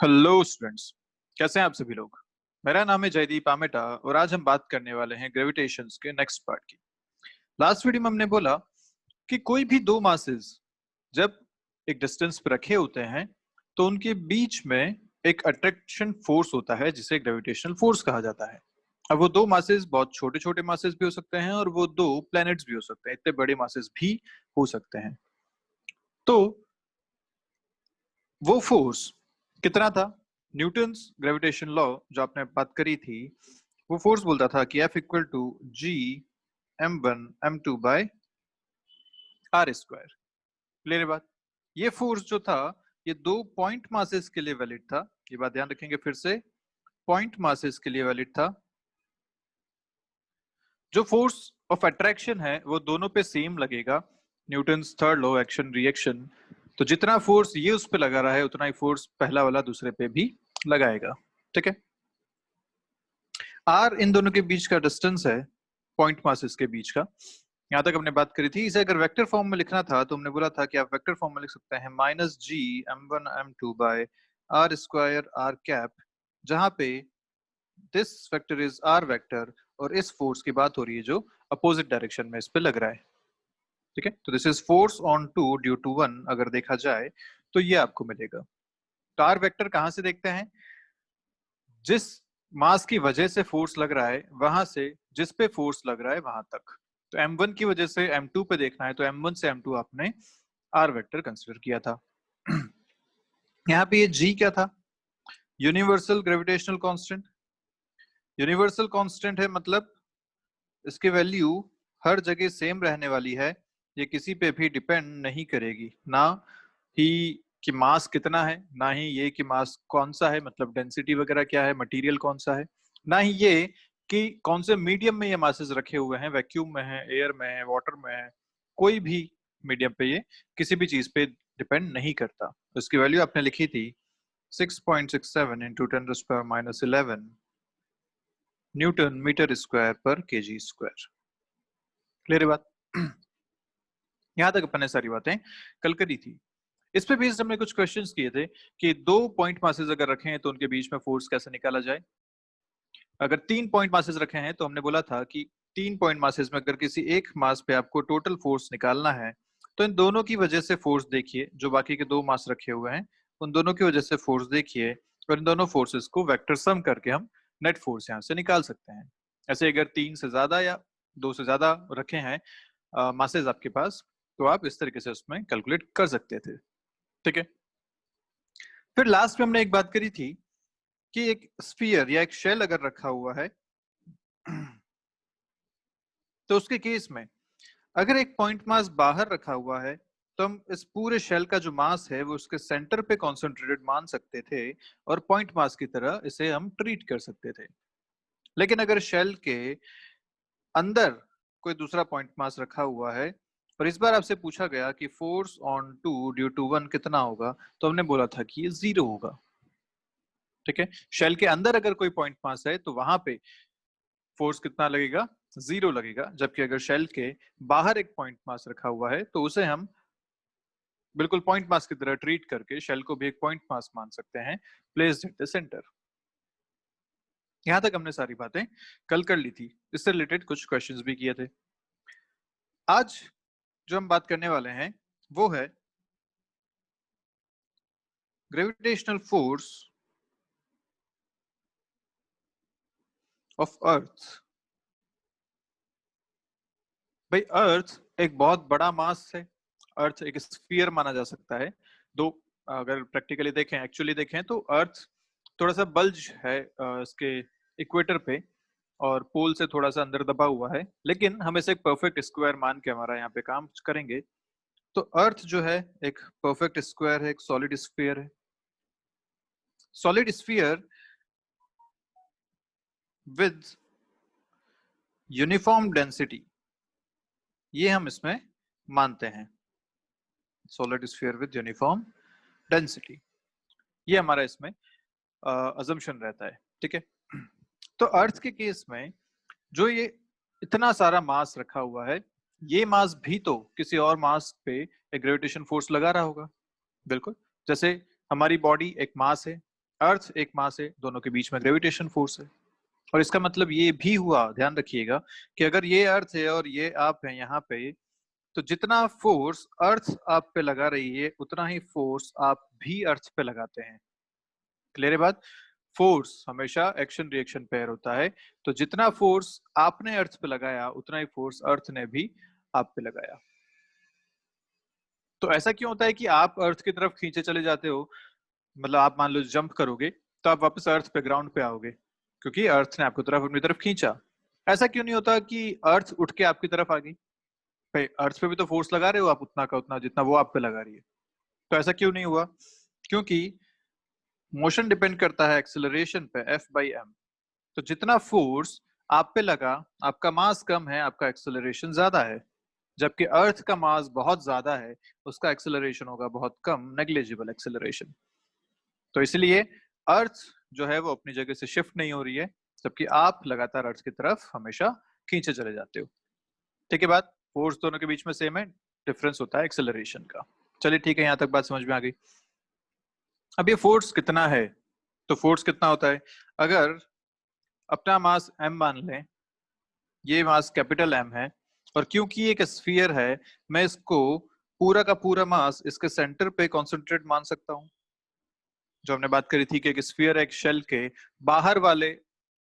Hello students, कैसे हैं आप सभी लोग। मेरा नाम है जयदीप आमेटा और आज हम बात करने वाले हैं ग्रेविटेशंस के नेक्स्ट पार्ट की। लास्ट वीडियो में हमने बोला कि कोई भी दो मासेस जब एक डिस्टेंस पर रखे होते हैं तो उनके बीच में एक अट्रैक्शन फोर्स होता है जिसे ग्रेविटेशनल फोर्स कहा जाता है। अब वो दो मासेस बहुत छोटे छोटे मासेस भी हो सकते हैं और वो दो प्लैनेट्स भी हो सकते हैं, इतने बड़े मासेस भी हो सकते हैं। तो वो फोर्स कितना था? न्यूटन्स ग्रेविटेशन लॉ जो आपने बात करी थी, वो फोर्स बोलता था कि F equal to G m1 m2 by r square. Clear है बात? ये फोर्स जो था ये दो पॉइंट मासेस के लिए वैलिड था। ये बात ध्यान रखेंगे फिर से, पॉइंट मासेस के लिए वैलिड था। जो फोर्स ऑफ अट्रैक्शन है वो दोनों पे सेम लगेगा, Newton's third law action reaction. तो जितना फोर्स ये उस पे लगा रहा है उतना ही फोर्स पहला वाला दूसरे पे भी लगाएगा। ठीक है। आर इन दोनों के बीच का डिस्टेंस है, पॉइंट मासेस के बीच का। यहां तक हमने बात करी थी। इसे अगर वेक्टर फॉर्म में लिखना था तो हमने बोला था कि आप वेक्टर फॉर्म में लिख सकते हैं minus G m1 m2 by r square r cap, जहां पे this vector is r vector और इस फोर्स की बात हो रही है जो अपोजिट डायरेक्शन में इस पे लग रहा है। ठीक है, तो this is force on two due to one. अगर देखा जाए तो ये आपको मिलेगा। तो आर वेक्टर कहां से देखते हैं? जिस मास की वजह से फोर्स लग रहा है वहां से जिस पे फोर्स लग रहा है वहां तक। तो m1 की वजह से m2 पे देखना है तो m1 से m2 आपने r वेक्टर कंसीडर किया था। यहाँ पे ये g क्या था? Universal gravitational constant. Universal constant है मतलब इसकी वैल्यू हर जगह सेम रहने वाली है, ये किसी पे भी डिपेंड नहीं करेगी। ना ही कि मास कितना है, ना ही ये कि मास कौन सा है, मतलब डेंसिटी वगैरह क्या है, मटेरियल कौन सा है, ना ही ये कि कौन से मीडियम में ये मासेस रखे हुए हैं, वैक्यूम में है, एयर में है, वाटर में है। कोई भी मीडियम पे ये किसी भी चीज पे डिपेंड नहीं करता। इसकी वैल्यू आपने लिखी थी 6.67 इंटू 10⁻11 न्यूटन मीटर स्क्वायर पर केजी स्क्वायर। क्लियर है बात? यहां तक अपन ने सारी बातें कल करी थी। इस पे बेस्ड हमने कुछ क्वेश्चंस किए थे कि दो पॉइंट मासेस अगर रखे हैं तो उनके बीच में फोर्स कैसे निकाला जाए। अगर तीन पॉइंट मासेस रखे हैं तो हमने बोला था कि तीन पॉइंट मासेस में अगर किसी एक मास पे आपको टोटल फोर्स निकालना है तो इन दोनों की वजह से फोर्स देखिए, जो बाकी के दो मास रखे हुए हैं उन दोनों की वजह से फोर्स देखिए, और इन दोनों फोर्सेस को वेक्टर सम करके हम नेट फोर्स यहाँ से निकाल सकते हैं। ऐसे अगर तीन से ज्यादा या दो से ज्यादा रखे हैं मासेस आपके पास, तो आप इस तरीके से उसमें कैलकुलेट कर सकते थे। ठीक है। फिर लास्ट में हमने एक बात करी थी कि एक स्फीयर या एक शेल अगर रखा हुआ है तो उसके केस में अगर एक पॉइंट मास बाहर रखा हुआ है तो हम इस पूरे शेल का जो मास है वो उसके सेंटर पे कॉन्सेंट्रेटेड मान सकते थे और पॉइंट मास की तरह इसे हम ट्रीट कर सकते थे। लेकिन अगर शेल के अंदर कोई दूसरा पॉइंट मास रखा हुआ है और इस बार आपसे पूछा गया कि force on two due to one कितना होगा, तो हमने बोला था कि ये 0 होगा। ठीक है, शेल के अंदर अगर कोई पॉइंट मास है तो वहां पे फोर्स कितना लगेगा? 0 लगेगा। जबकि अगर शेल के बाहर एक पॉइंट मास रखा हुआ है तो उसे हम बिल्कुल पॉइंट मास की तरह ट्रीट करके शेल को भी एक पॉइंट मास मान सकते हैं, प्लेस्ड एट द सेंटर। यहां तक हमने सारी बातें कल कर ली थी। इससे रिलेटेड कुछ क्वेश्चंस भी किए थे। आज जो हम बात करने वाले हैं वो है ग्रेविटेशनल फोर्स ऑफ अर्थ। भाई अर्थ एक बहुत बड़ा मास है, अर्थ एक स्फीयर माना जा सकता है। दो अगर प्रैक्टिकली देखें, एक्चुअली देखें तो अर्थ थोड़ा सा बल्ज है इसके इक्वेटर पे और पोल से थोड़ा सा अंदर दबा हुआ है, लेकिन हम इसे एक परफेक्ट स्क्वायर मान के हमारा यहाँ पे काम करेंगे। तो अर्थ जो है एक परफेक्ट स्क्वायर है, एक सॉलिड स्फीयर है। Solid sphere with uniform density, ये हम इसमें मानते हैं। Solid sphere with uniform density, ये हमारा इसमें अजम्पशन रहता है। ठीक है। तो अर्थ के केस में जो ये इतना सारा मास रखा हुआ है, ये मास भी तो किसी और मास पे एक ग्रेविटेशन फोर्स लगा रहा होगा। बिल्कुल, जैसे हमारी बॉडी एक मास है, अर्थ एक मास है, दोनों के बीच में ग्रेविटेशन फोर्स है। और इसका मतलब ये भी हुआ, ध्यान रखिएगा, कि अगर ये अर्थ है और ये आप है यहाँ पे, तो जितना फोर्स अर्थ आप पे लगा रही है उतना ही फोर्स आप भी अर्थ पे लगाते हैं। क्लियर है बात? फोर्स हमेशा एक्शन रिएक्शन पेयर होता है, तो जितना फोर्स आपने अर्थ पे लगाया उतना ही फोर्स अर्थ ने भी आप पे लगाया। तो ऐसा क्यों होता है कि आप अर्थ की तरफ खींचे चले जाते हो? मतलब आप मान लो जंप करोगे तो आप वापस अर्थ पे, ग्राउंड पे आओगे, क्योंकि अर्थ ने आपको तरफ अपनी तरफ खींचा। ऐसा क्यों नहीं होता कि अर्थ उठ के आपकी तरफ आ गई? भाई अर्थ पे भी तो फोर्स लगा रहे हो आप, उतना का उतना जितना वो आप पे लगा रही है। तो ऐसा क्यों नहीं हुआ? क्योंकि मोशन डिपेंड करता है एक्सेलरेशन पे, F/m। तो जितना फोर्स आप पे लगा, आपका मास कम है, आपका एक्सेलरेशन ज्यादा है। जबकि अर्थ का मास बहुत ज्यादा है, उसका एक्सेलरेशन होगा बहुत कम, नेग्लिजिबल एक्सेलरेशन। तो इसलिए अर्थ जो है वो अपनी जगह से शिफ्ट नहीं हो रही है, जबकि आप लगातार अर्थ की तरफ हमेशा खींचे चले जाते हो। ठीक है बात? फोर्स दोनों के बीच में सेम है, डिफरेंस होता है एक्सेलरेशन का। चलिए ठीक है, यहां तक बात समझ में आ गई। अब ये फोर्स कितना है? तो फोर्स कितना होता है, अगर अपना मास m मान लें, ये मास कैपिटल M है, और क्योंकि ये एक स्फीयर है, मैं इसको पूरा का पूरा मास इसके सेंटर पे कॉन्सेंट्रेट मान सकता हूं। जो हमने बात करी थी कि एक स्फीयर, एक शेल के बाहर वाले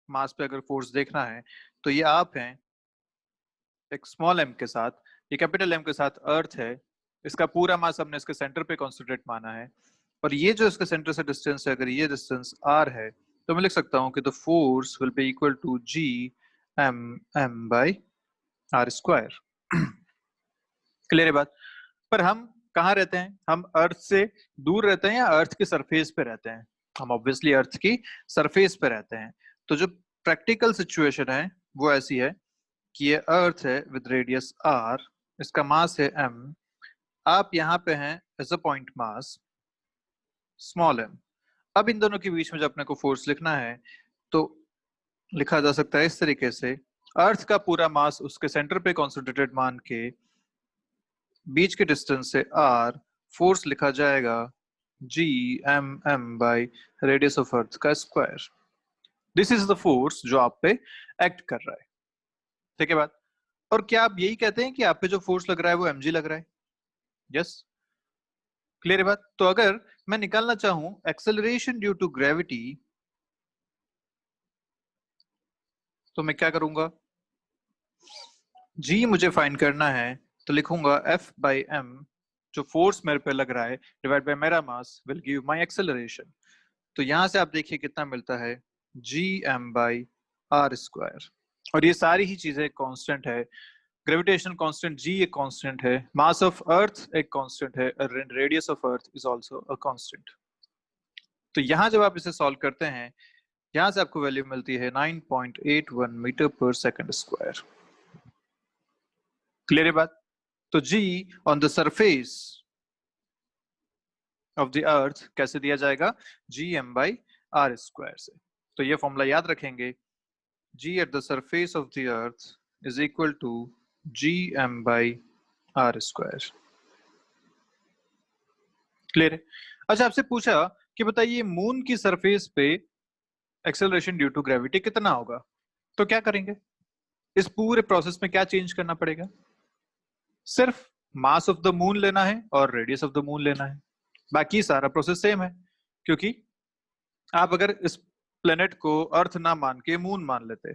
मास पे अगर फोर्स देखना है, तो ये आप हैं एक स्मॉल m के साथ, ये कैपिटल M के साथ अर्थ है, इसका पूरा मास हमने इसके सेंटर पे कॉन्सेंट्रेट माना है। और ये जो इसके सेंटर से डिस्टेंस है, अगर ये डिस्टेंस r है, तो मैं लिख सकता हूँ कि the force will be equal to G(m)(m)/r²। Clear है बात? पर हम कहाँ रहते हैं? हम अर्थ से दूर रहते हैं या अर्थ के सरफेस पे रहते हैं? हम ऑब्वियसली अर्थ की सरफेस पे रहते हैं। तो जो प्रैक्टिकल सिचुएशन है वो ऐसी है कि ये अर्थ है विद रेडियस r, इसका मास है m, आप यहाँ पे हैं as a point mass small m। अब इन दोनों के बीच में जब अपने को फोर्स लिखना है, तो लिखा जा सकता है इस तरीके से, अर्थ का पूरा मास उसके सेंटर पे कॉन्सेंट्रेटेड मान के बीच के डिस्टेंस से r, फोर्स लिखा जाएगा G(m)(m) रेडियस ऑफ अर्थ का square. This is the force जो आप पे एक्ट कर रहा है। ठीक है बात? और क्या आप यही कहते हैं कि आप पे जो फोर्स लग रहा है वो mg लग रहा है? यस। क्लियर है बात? तो अगर मैं निकालना चाहूं एक्सेलरेशन ड्यू टू ग्रेविटी, तो मैं क्या करूंगा? g मुझे फाइंड करना है, तो लिखूंगा F/m, जो फोर्स मेरे पे लग रहा है, डिवाइड बाय मेरा mass will give my acceleration. तो यहां से आप देखिए कितना मिलता है, G(m)/r²। और ये सारी ही चीजें कांस्टेंट है। ग्रेविटेशन कांस्टेंट g एक कांस्टेंट है, मास ऑफ अर्थ एक कांस्टेंट है, radius of earth is also a constant. तो यहां जब आप इसे सॉल्व करते हैं, यहां से आपको वैल्यू मिलती है 9.81 मीटर पर सेकंड स्क्वायर। क्लियर है बात? तो g on the surface of the अर्थ कैसे दिया जाएगा? G(m)/r² से। तो ये फॉर्मूला याद रखेंगे, g at the surface of the earth is equal to G(m)/r²। Clear है? अच्छा, आपसे पूछा कि बताइए मून की सरफेस पे एक्सेलरेशन ड्यू टू ग्रेविटी कितना होगा, तो क्या करेंगे? इस पूरे प्रोसेस में क्या चेंज करना पड़ेगा? सिर्फ मास ऑफ द मून लेना है और रेडियस ऑफ द मून लेना है, बाकी सारा प्रोसेस सेम है। क्योंकि आप अगर इस प्लेनेट को अर्थ ना मान के मून मान लेते,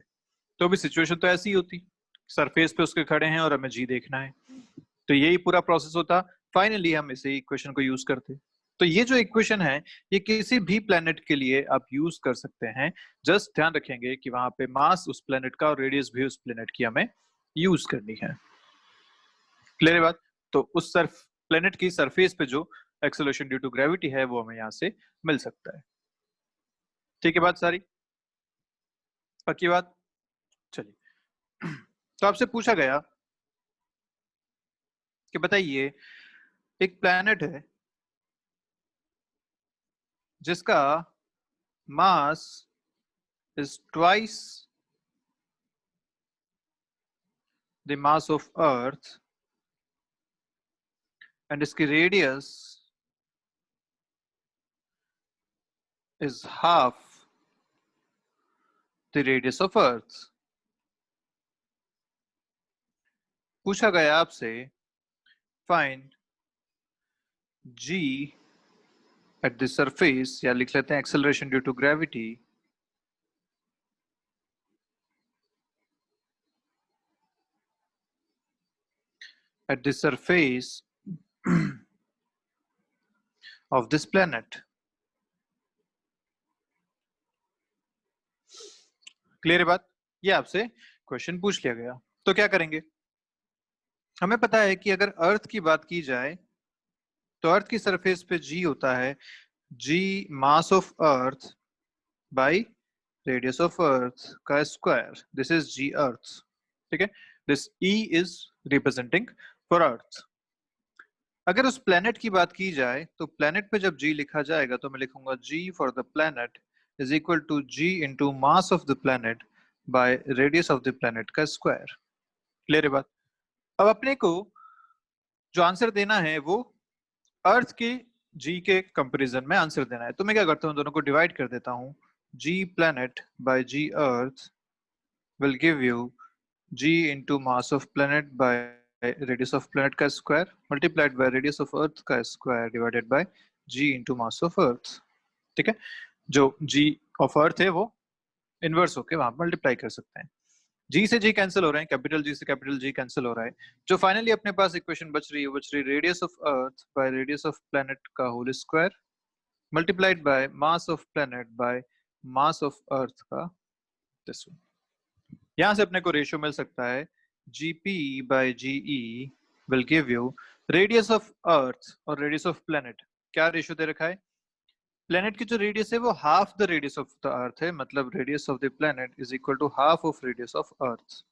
तो भी सिचुएशन तो ऐसी ही होती, सरफेस पे उसके खड़े हैं और हमें जी देखना है, तो यही पूरा प्रोसेस होता। फाइनली हम इसी इक्वेशन को यूज करते। तो ये जो इक्वेशन है, ये किसी भी प्लेनेट के लिए आप यूज कर सकते हैं। जस्ट ध्यान रखेंगे कि वहां पे मास उस प्लेनेट का और रेडियस भी उस प्लेनेट की हमें यूज करनी है। क्लियर है बात? तो उस सर्फ प्लेनेट की सरफेस पे जो एक्सेलरेशन ड्यू टू ग्रेविटी है वो हमें यहाँ से मिल सकता है। ठीक है बात सारी? पक्की बात? चलिए, तो आपसे पूछा गया कि बताइए एक प्लेनेट है जिसका मास is twice the mass of Earth and इसकी radius is half the radius of Earth. पूछा गया आपसे find g at the surface, या लिख लेते हैं acceleration due to gravity at the surface of this planet. Clear है बात? ये आपसे क्वेश्चन पूछ लिया गया, तो क्या करेंगे? हमें पता है कि अगर अर्थ की बात की जाए तो अर्थ की सरफेस पे जी होता है G mass of earth by radius of earth का square. This is g earth. ठीक है, this e is representing for earth. अगर उस प्लेनेट की बात की जाए तो प्लेनेट पे जब जी लिखा जाएगा तो मैं लिखूंगा g for the planet is equal to G into mass of the planet by radius of the planet का स्क्वायर. क्लियर है बात? अब अपने को जो आंसर देना है वो अर्थ के जी के कंपैरिजन में आंसर देना है. तो मैं क्या करता हूँ, दोनों को डिवाइड कर देता हूँ. G planet by g earth will give you G into mass of planet by radius of planet का square multiplied by radius of earth का square divided by G into mass of earth. ठीक है, जो जी of earth है वो inverse होके वहां multiply कर सकते हैं. जी से जी कैंसिल हो रहे हैं, कैपिटल जी से कैपिटल जी कैंसिल हो रहा है. जो फाइनली अपने पास इक्वेशन बच रही है radius of earth by radius of planet का whole square multiplied by mass of planet by mass of earth का दिस वन. यहां से अपने को रेशियो मिल सकता है g P by g E will give you radius of earth और रेडियस ऑफ प्लेनेट. क्या रेशियो दे रखा है? प्लेनेट की जो रेडियस है वो half the radius of the earth है, मतलब radius of the planet is equal to half of radius of earth.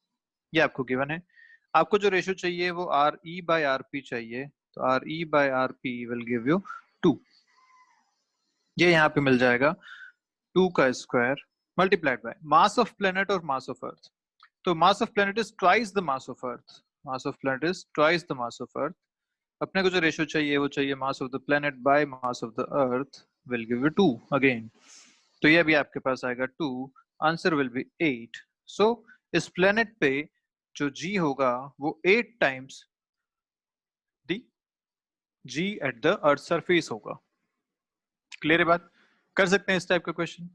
ये आपको गिवन है. आपको जो रेशियो चाहिए वो R E by R P चाहिए, तो R E by R P will give you 2. ये यहाँ पे मिल जाएगा 2 का square multiplied by mass of planet और मास ऑफ अर्थ. तो मास of planet is twice the mass of earth. Mass of planet is twice the mass of अर्थ. अपने को जो रेशियो चाहिए वो चाहिए मास of the planet by mass of the earth will give you 2 again. तो ये भी आपके पास आएगा 2. Answer will B 8. सो इस प्लेनेट पे जो जी होगा वो 8 times the G at the earth surface होगा. क्लियर है बात? कर सकते हैं इस टाइप का क्वेश्चन.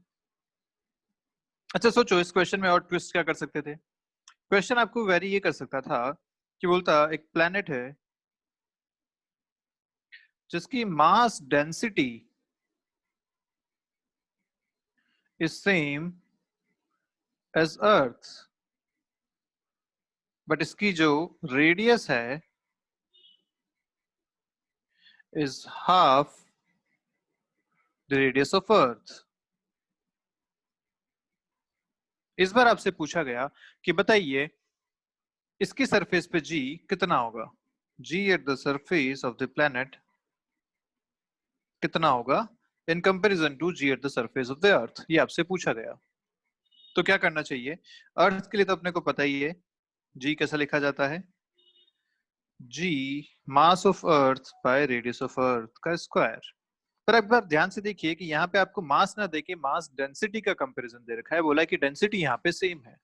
अच्छा सोचो, इस क्वेश्चन में और ट्विस्ट क्या कर सकते थे? क्वेश्चन आपको वेरी ये कर सकता था कि बोलता एक प्लेनेट है जिसकी mass density is same as earth, but इसकी जो रेडियस है is half the radius of earth. इस बार आपसे पूछा गया कि बताइए इसकी सरफेस पे जी कितना होगा. G at the surface of the planet कितना होगा in comparison to ji at the surface of the earth. ये आपसे पूछा गया. तो क्या करना चाहिए? अर्थ के लिए तो अपने को पता ही है जी कैसा लिखा जाता है, G mass of earth by radius of earth का स्क्वायर. पर एक बार ध्यान से देखिए कि यहाँ पे आपको मास ना देके मास डेंसिटी का कंपैरिजन दे रखा है. बोला है कि डेंसिटी यहाँ पे सेम है.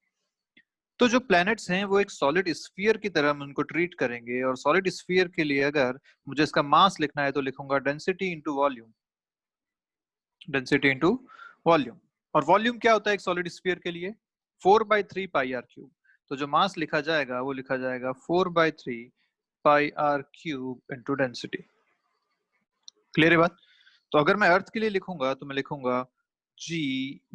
तो जो प्लैनेट्स हैं वो एक सॉलिड स्फीयर की तरह हम उनको ट्रीट करेंगे, और सॉलिड स्फीयर के लिए अगर मुझे इसका मास लिखना है तो लिखूंगा density into volume. Density into volume. और वॉल्यूम क्या होता है एक सॉलिड स्फीयर के लिए? 4/3 पाई आर क्यूब. तो जो मास लिखा जाएगा वो लिखा जाएगा 4/3 pi are cube into density. Clear है बात? तो अगर मैं अर्थ के लिए लिखूंगा तो मैं लिखूंगा g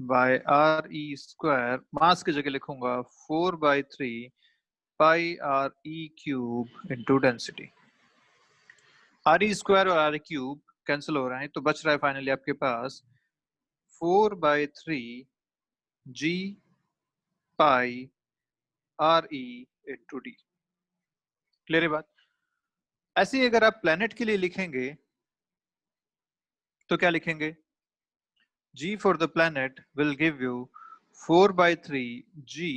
by R E square, mass की जगह लिखूंगा 4/3 pi R E cube into density. R E square और आर ई क्यूब कैंसिल हो रहे हैं तो बच रहा है फाइनली आपके पास 4/3 g pi R E into D. Clear है बात? ऐसे ही अगर आप प्लेनेट के लिए लिखेंगे तो क्या लिखेंगे? G for the planet will give you 4/3 G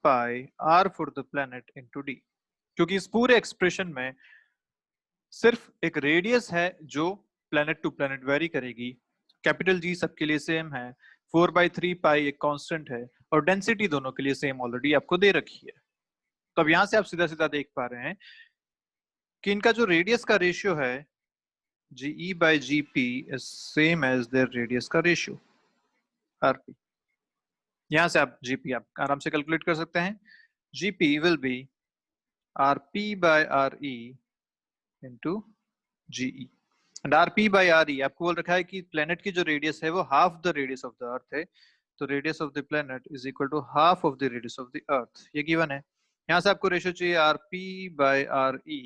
pi R for the planet into D. क्योंकि इस पूरे एक्सप्रेशन में सिर्फ एक रेडियस है जो प्लेनेट टू प्लेनेट वेरी करेगी, कैपिटल जी सबके लिए सेम है, 4/3 पाई एक कांस्टेंट है, और डेंसिटी दोनों के लिए सेम ऑलरेडी आपको दे रखी है। तो अब यहां से आप सीधा सीधा देख पा रहे हैं कि इनका जो रेडियस का रेशियो है GE by GP is same as their radius का रेशियो RP। यहां से आप GP आप आराम से कैलकुलेट कर सकते हैं। GP will be RP by RE into GE। And RP by RE आपको बोल रखा है कि प्लेनेट की जो रेडियस है वो half the radius of the earth है, तो radius of the planet is equal to half of the radius of the earth, ये गिवन है। यहाँ से आपको रेशियो चाहिए RP by RE,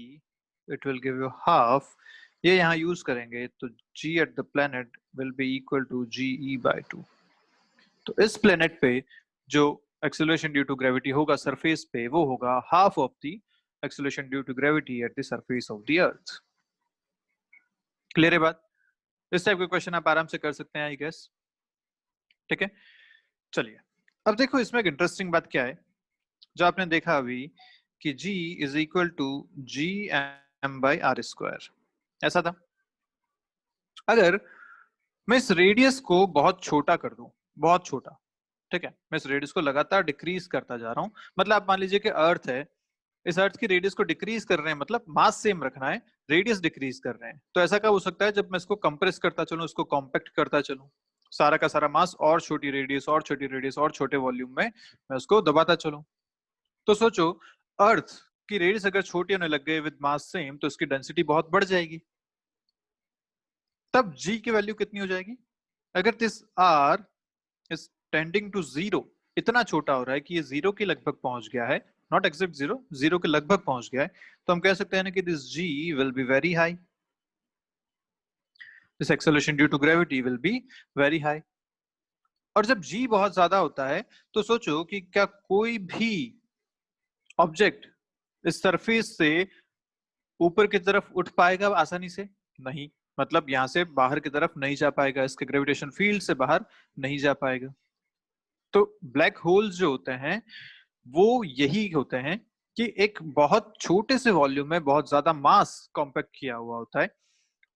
it will give you half, ये यहाँ यूज करेंगे तो G at the planet will be equal to GE by 2। तो इस प्लेनेट पे जो एक्सेलरेशन ड्यू टू ग्रेविटी होगा सरफेस पे, वो होगा half of the acceleration due to gravity at the surface of the earth. Clear है बात? इस टाइप के क्वेश्चन आप आराम से कर सकते हैं आई गेस। ठीक है, चलिए अब देखो इसमें एक इंटरेस्टिंग बात क्या है, जो आपने देखा अभी कि G is equal to GM by R square, ऐसा था। अगर मैं इस रेडियस को बहुत छोटा कर दूं, बहुत छोटा, ठीक है, मैं इस रेडियस को लगातार डिक्रीज करता जा रहा हूं, मतलब आप मान लीजिए कि अर्थ है, इस अर्थ की रेडियस को डिक्रीज कर रहे हैं, मतलब मास सेम रखना है, रेडियस डिक्रीज कर रहे हैं। तो ऐसा कब हो सकता है? जब मैं इसको कंप्रेस करता चलूं, इसको कॉम्पैक्ट करता चलूं, सारा का सारा मास और छोटी रेडियस और छोटी रेडियस और छोटे वॉल्यूम में मैं उसको दबाता चलूं। तो सोचो अर्थ की रेडियस अगर छोटी होने लग गई विद मास सेम, तो इसकी डेंसिटी बहुत बढ़ जाएगी। तब G की वैल्यू कितनी हो जाएगी? अगर this R is tending to zero, इतना छोटा हो रहा है कि ये जीरो के लगभग पहुंच गया है, नॉट एग्जैक्ट जीरो, जीरो के लगभग पहुंच गया है, तो हम कह सकते हैं ना कि this G will be very high, this acceleration due to gravity will be very high. और जब G बहुत ज्यादा होता है तो सोचो कि क्या कोई भी ऑब्जेक्ट इस सरफेस से ऊपर की तरफ उठ पाएगा आसानी से? नहीं, मतलब यहां से बाहर की तरफ नहीं जा पाएगा, इसके ग्रेविटेशन फील्ड से बाहर नहीं जा पाएगा। तो ब्लैक होल्स जो होते हैं वो यही होते हैं कि एक बहुत छोटे से वॉल्यूम में बहुत ज्यादा मास कॉम्पैक्ट किया हुआ होता है,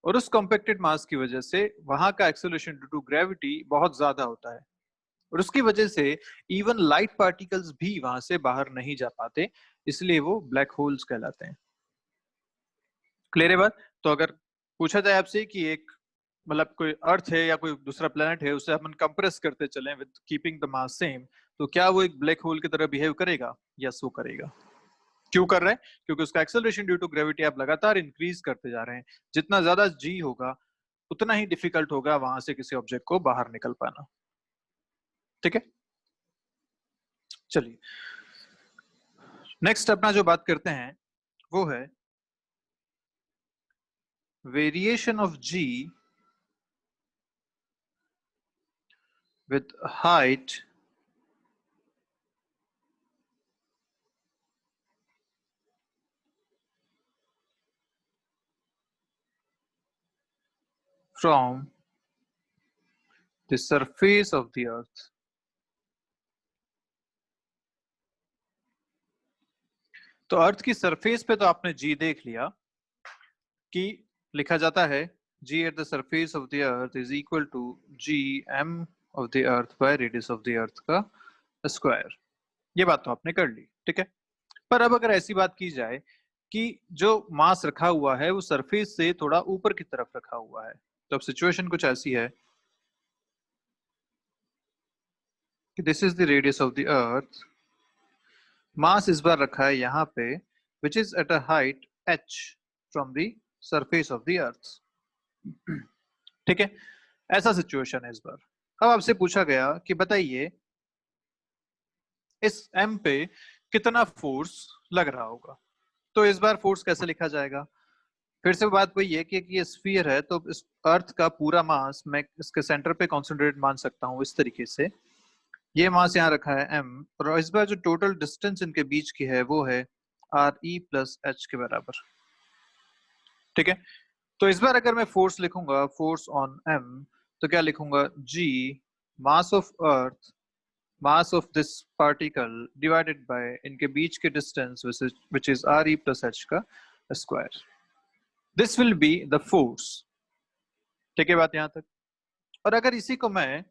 और उस कॉम्पैक्टेड मास की वजह से वहां का एक्सेलरेशन ड्यू टू ग्रेविटी बहुत ज्यादा होता है, और उसकी वजह से इवन लाइट पार्टिकल्स भी वहां से बाहर नहीं जा पाते, इसलिए वो ब्लैक होल्स कहलाते हैं। क्लियर है बात? तो अगर पूछा जाए आपसे कि एक मतलब कोई अर्थ है या कोई दूसरा प्लेनेट है, उसे अपन कंप्रेस करते चलें with keeping the mass same, तो क्या वो एक ब्लैक होल की तरह बिहेव करेगा? यस, वो करेगा। क्यों कर रहा है? क्योंकि उसका एक्सेलरेशन ड्यू टू ग्रेविटी आप लगातार इंक्रीज करते जा रहे हैं, जितना ज्यादा जी होगा उतना ही डिफिकल्ट होगा वहां से किसी ऑब्जेक्ट को बाहर निकल पाना। ठीक है, चलिए नेक्स्ट अपना जो बात करते हैं वो है variation of G with height from the surface of the earth। तो अर्थ की सरफेस पे तो आपने जी देख लिया कि लिखा जाता है G at the surface of the earth is equal to G M of the earth by radius of the earth का स्क्वायर। ये बात तो आपने कर ली, ठीक है। पर अब अगर ऐसी बात की जाए कि जो मास रखा हुआ है वो सरफेस से थोड़ा ऊपर की तरफ रखा हुआ है, तो अब सिचुएशन कुछ ऐसी है कि this is the radius of the earth, mass इस बार रखा है यहाँ पे which is at a height h from the surface of the earth. ठीक है, ऐसा सिचुएशन है इस बार। अब आपसे पूछा गया कि बताइए इस m पे कितना फोर्स लग रहा होगा। तो इस बार फोर्स कैसे लिखा जाएगा? फिर से बात वही है कि ये स्फीयर है, तो इस अर्थ का पूरा मास मैं इसके सेंटर पे कॉन्सेंट्रेट मान सकता हूँ इस तरीके से। ये मास यहाँ रखा है m, और इस बार जो टोटल डिस्टेंस इनके बीच की है वो है RE प्लस H के बराबर। ठीक है, तो इस बार अगर मैं फोर्स लिखूंगा, फोर्स ऑन m, तो क्या लिखूंगा? G mass of earth, mass of this particle divided by इनके बीच के distance which is RE plus H का square. This will be the force. ठीक है बात यहां तक? और अगर इसी को मैं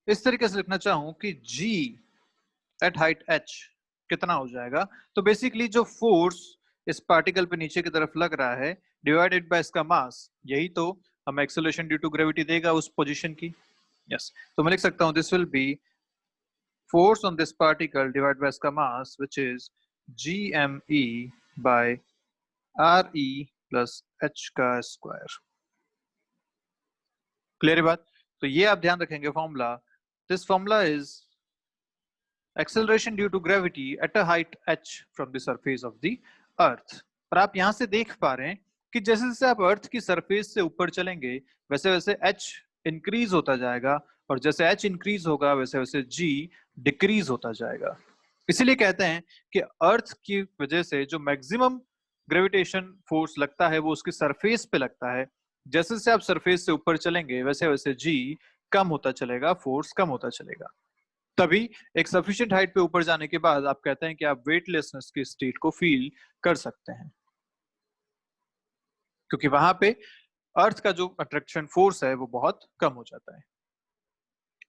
इस तरीके से लिखना चाहूं कि G एट हाइट h कितना हो जाएगा, तो बेसिकली जो फोर्स इस पार्टिकल पे नीचे की तरफ लग रहा है डिवाइडेड बाय इसका मास, यही तो हमें एक्सेलरेशन ड्यू टू ग्रेविटी देगा उस पोजीशन की। यस, तो मैं लिख सकता हूं this will B force on this particle divided by its mass, which is gme by re plus h का स्क्वायर। क्लियर है बात? तो ये आप ध्यान रखेंगे formula, this formula is acceleration due to gravity at a height h from the surface of the earth। और आप यहां से देख पा रहे हैं कि जैसे जैसे आप अर्थ की सरफेस से ऊपर चलेंगे वैसे वैसे h इंक्रीज होता जाएगा, और जैसे h इंक्रीज होगा वैसे वैसे g डिक्रीज होता जाएगा। इसीलिए कहते हैं कि अर्थ की वजह से जो मैक्सिमम ग्रेविटेशन फोर्स लगता है वो उसकी सरफेस पे लगता है। जैसे जैसे आप सरफेस से ऊपर चलेंगे वैसे वैसे g कम होता चलेगा, फोर्स कम होता चलेगा। तभी एक सफिशिएंट हाइट पे ऊपर जाने के बाद आप कहते हैं कि आप वेटलेसनेस की स्टेट को फील कर सकते हैं, क्योंकि वहां पे अर्थ का जो अट्रैक्शन फोर्स है वो बहुत कम हो जाता है।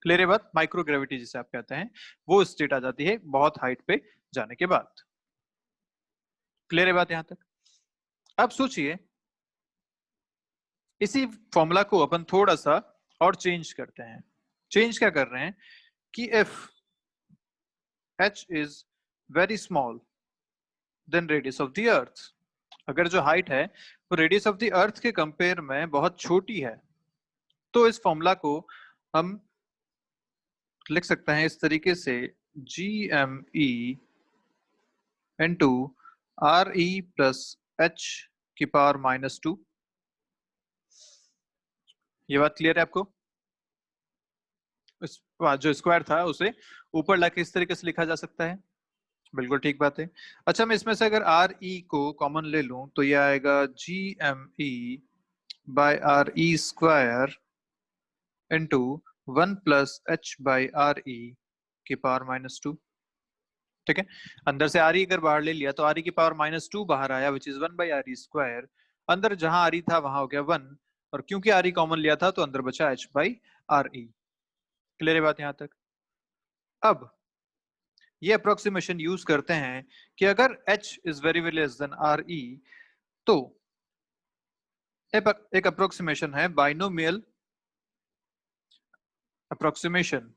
क्लियर है बात? माइक्रो ग्रेविटी जिसे आप कहते हैं वो स्टेट आ जाती है बहुत हाइट पे जाने के बाद। क्लियर है बात यहां तक? अब सोचिए, इसी फॉर्मूला को अपन थोड़ा सा और चेंज करते हैं। चेंज क्या कर रहे हैं कि if h is very small than radius of the earth, अगर जो हाइट है वो रेडियस ऑफ द अर्थ के कंपेयर में बहुत छोटी है, तो इस फॉर्मूला को हम लिख सकते हैं इस तरीके से GME into RE plus h की पावर -2। ये बात क्लियर है आपको? इस जो स्क्वायर था उसे ऊपर लाके इस तरीके से लिखा जा सकता है। बिल्कुल ठीक बात है। अच्छा, मैं इसमें से अगर RE को कॉमन ले लूं तो ये आएगा GME by RE square into 1 plus h by RE की पावर -2। ठीक है, अंदर से RE अगर बाहर ले लिया तो RE की पावर -2 बाहर आया, which is 1 by RE square. अंदर जहां RE था वहां हो गया 1, और क्योंकि RE कॉमन लिया था तो अंदर बचा h बाई RE। क्लियर है बात यहां तक? अब ये अप्रोक्सीमेशन यूज करते हैं कि अगर h is very very less than RE, तो एक अप्रोक्सीमेशन है बाइनोमियल अप्रोक्सीमेशन,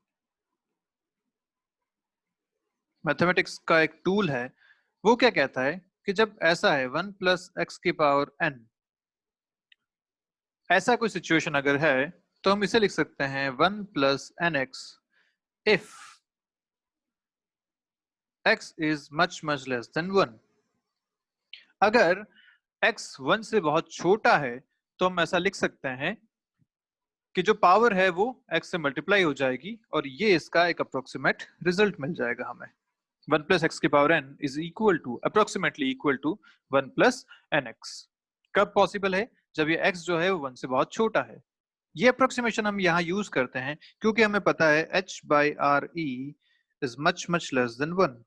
मैथमेटिक्स का एक टूल है। वो क्या कहता है कि जब ऐसा है 1 प्लस एक्स की पावर n, ऐसा कोई सिचुएशन अगर है तो हम इसे लिख सकते हैं 1 plus N X if x is much much less than 1। अगर x 1 से बहुत छोटा है तो हम ऐसा लिख सकते हैं कि जो पावर है वो x से मल्टीप्लाई हो जाएगी, और ये इसका एक अप्रोक्सीमेट रिजल्ट मिल जाएगा हमें। 1 प्लस एक्स की power n is equal to approximately equal to 1 plus N X. कब पॉसिबल है? जब ये x जो है वो 1 से बहुत छोटा है। ये अप्रोक्सीमेशन हम यहाँ यूज करते हैं क्योंकि हमें पता है h by R E is much much less than 1।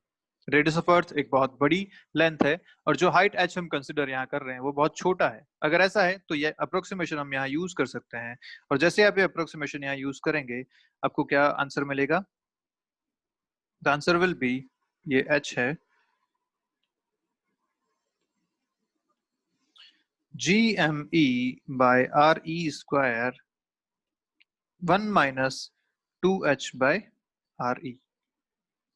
Radius of earth एक बहुत बड़ी लेंथ है, और जो हाइट h हम कंसिडर यहाँ कर रहे हैं वो बहुत छोटा है। अगर ऐसा है तो ये अप्रोक्सीमेशन हम यहाँ यूज कर सकते हैं, और जैसे आप ये अप्रोक्सीमेशन यहाँ यूज करेंगे आपको क्या आंसर मिलेगा? द आंसर विल बी, ये h है GME by RE square 1 minus 2h by RE।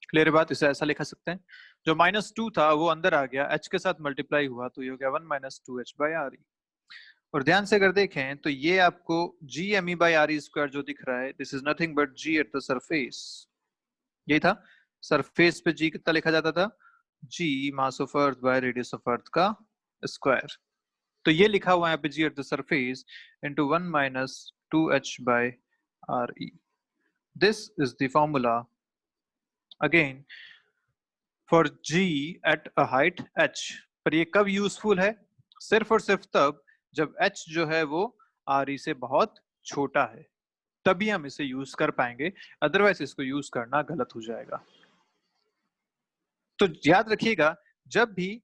Clear बात? इसे ऐसा लिखा सकते हैं, जो -2 था वो अंदर आ गया, h के साथ मल्टीप्लाई हुआ तो ये हो गया 1 माइनस 2h बाई RE। और ध्यान से अगर देखें तो ये आपको GME बाई RE स्क्वायर जो दिख रहा है, this is nothing but G at the surface. यही था, सरफेस पे G कितना लिखा जाता था? G mass of earth by radius of earth का स्क्वायर। तो ये लिखा हुआ है यहाँ पे G at the surface into 1 minus 2h by RE। This is the formula again for G at a height h। पर ये कब यूजफुल है? सिर्फ और सिर्फ तब जब h जो है वो RE से बहुत छोटा है, तभी हम इसे यूज कर पाएंगे, अदरवाइज इसको यूज करना गलत हो जाएगा। तो याद रखिएगा, जब भी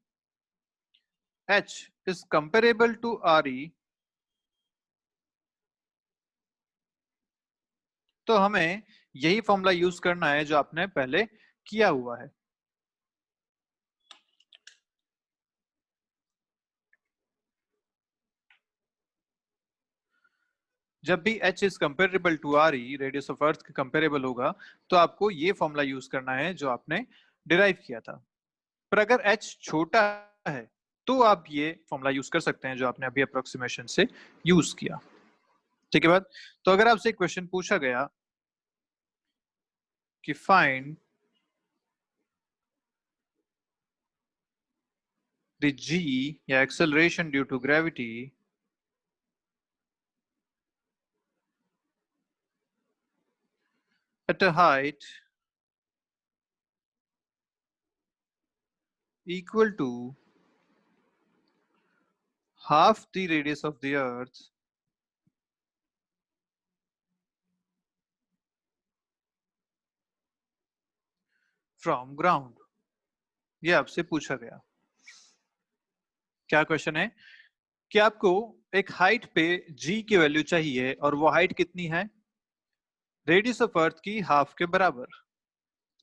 h is comparable to RE, तो हमें यही फॉर्मूला यूज करना है जो आपने पहले किया हुआ है। जब भी h is comparable to R E, radius of earth के कंपेरेबल होगा, तो आपको ये फॉर्मूला यूज करना है जो आपने डिराइव किया था। पर अगर h छोटा है तो आप ये फॉर्मूला यूज कर सकते हैं जो आपने अभी अप्रोक्सीमेशन से यूज किया। ठीक है बात। तो अगर आपसे एक क्वेश्चन पूछा गया कि फाइंड द g या acceleration due to gravity at a height equal to half the radius of the earth from ground, ये आपसे पूछा गया। क्या क्वेश्चन है कि आपको एक हाइट पे g की वैल्यू चाहिए और वो हाइट कितनी है, रेडियस ऑफ अर्थ की हाफ के बराबर।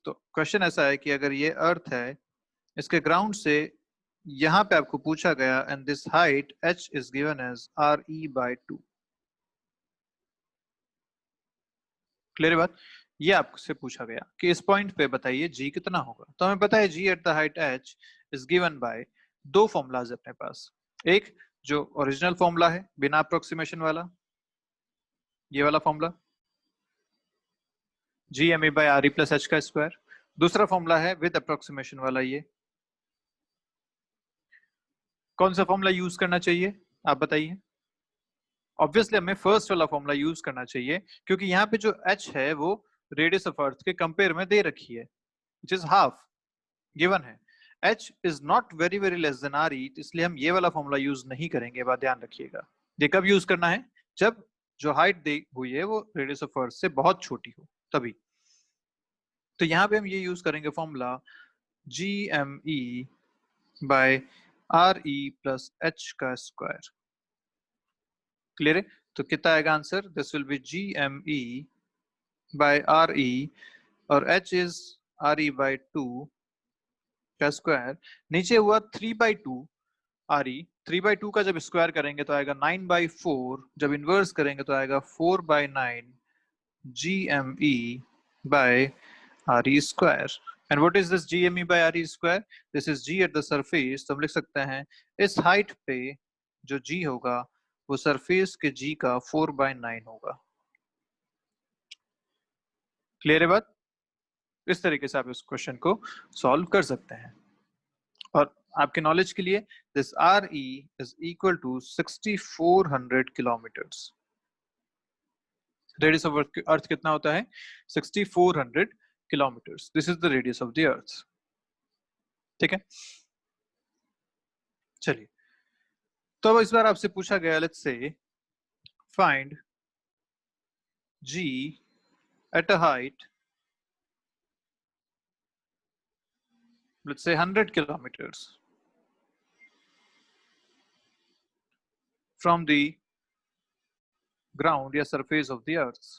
तो क्वेश्चन ऐसा है कि अगर ये अर्थ है, इसके ग्राउंड से यहाँ पे आपको पूछा गया and this height h is given as R E by 2। Clear है बात। ये आपसे पूछा गया कि इस पॉइंट पे बताइए g कितना होगा। तो हमें पता है g at the height h is given bye दो फॉर्मूलाज अपने पास। एक जो ओरिजिनल फॉर्मूला है बिना अप्रोक्सीमेशन वाला, ये वाला formula G M E by R E plus H का स्क्वायर। दूसरा फॉर्मूला है विद अप्रोक्सीमेशन वाला, ये कौन सा फॉर्मूला यूज करना चाहिए आप बताइए। ऑब्वियसली हमें फर्स्ट वाला फॉर्मूला यूज करना चाहिए क्योंकि यहाँ पे जो h है वो रेडियस ऑफ अर्थ के कंपेयर में दे रखी है, विच इज हाफ गिवन है। h is not very very less than R E, इसलिए हम ये वाला फॉर्मूला यूज नहीं करेंगे, बात ध्यान रखिएगा। ये कब यूज करना है, जब जो हाइट दी हुई है वो रेडियस ऑफ अर्थ से बहुत छोटी हो तभी। तो यहाँ पे हम ये यूज करेंगे formula G M E by R E plus H का स्क्वायर। क्लियर है। तो कितना आएगा answer, this will be G M E by R E और h is R E by 2 का स्क्वायर। नीचे हुआ 3/2 आर ई, 3/2 का जब स्क्वायर करेंगे तो आएगा 9/4, जब इनवर्स करेंगे तो आएगा 4/9 G M E by R E square. And what is this G M E by R E square, this is G at the surface. तो हम लिख सकते हैं इस हाइट पे जो g होगा वो सरफेस के g का 4/9 होगा। क्लियर है बात। इस तरीके से आप इस क्वेश्चन को सॉल्व कर सकते हैं। और आपके नॉलेज के लिए this R E is equal to 6400 kilometres. Radius of earth कितना होता है, 6400 kilometres. This is the radius of the earth. ठीक है, चलिए। तो अब इस बार आपसे पूछा गया, let's say find g at a height, let's say 100 kilometers from the ground या surface of the earth।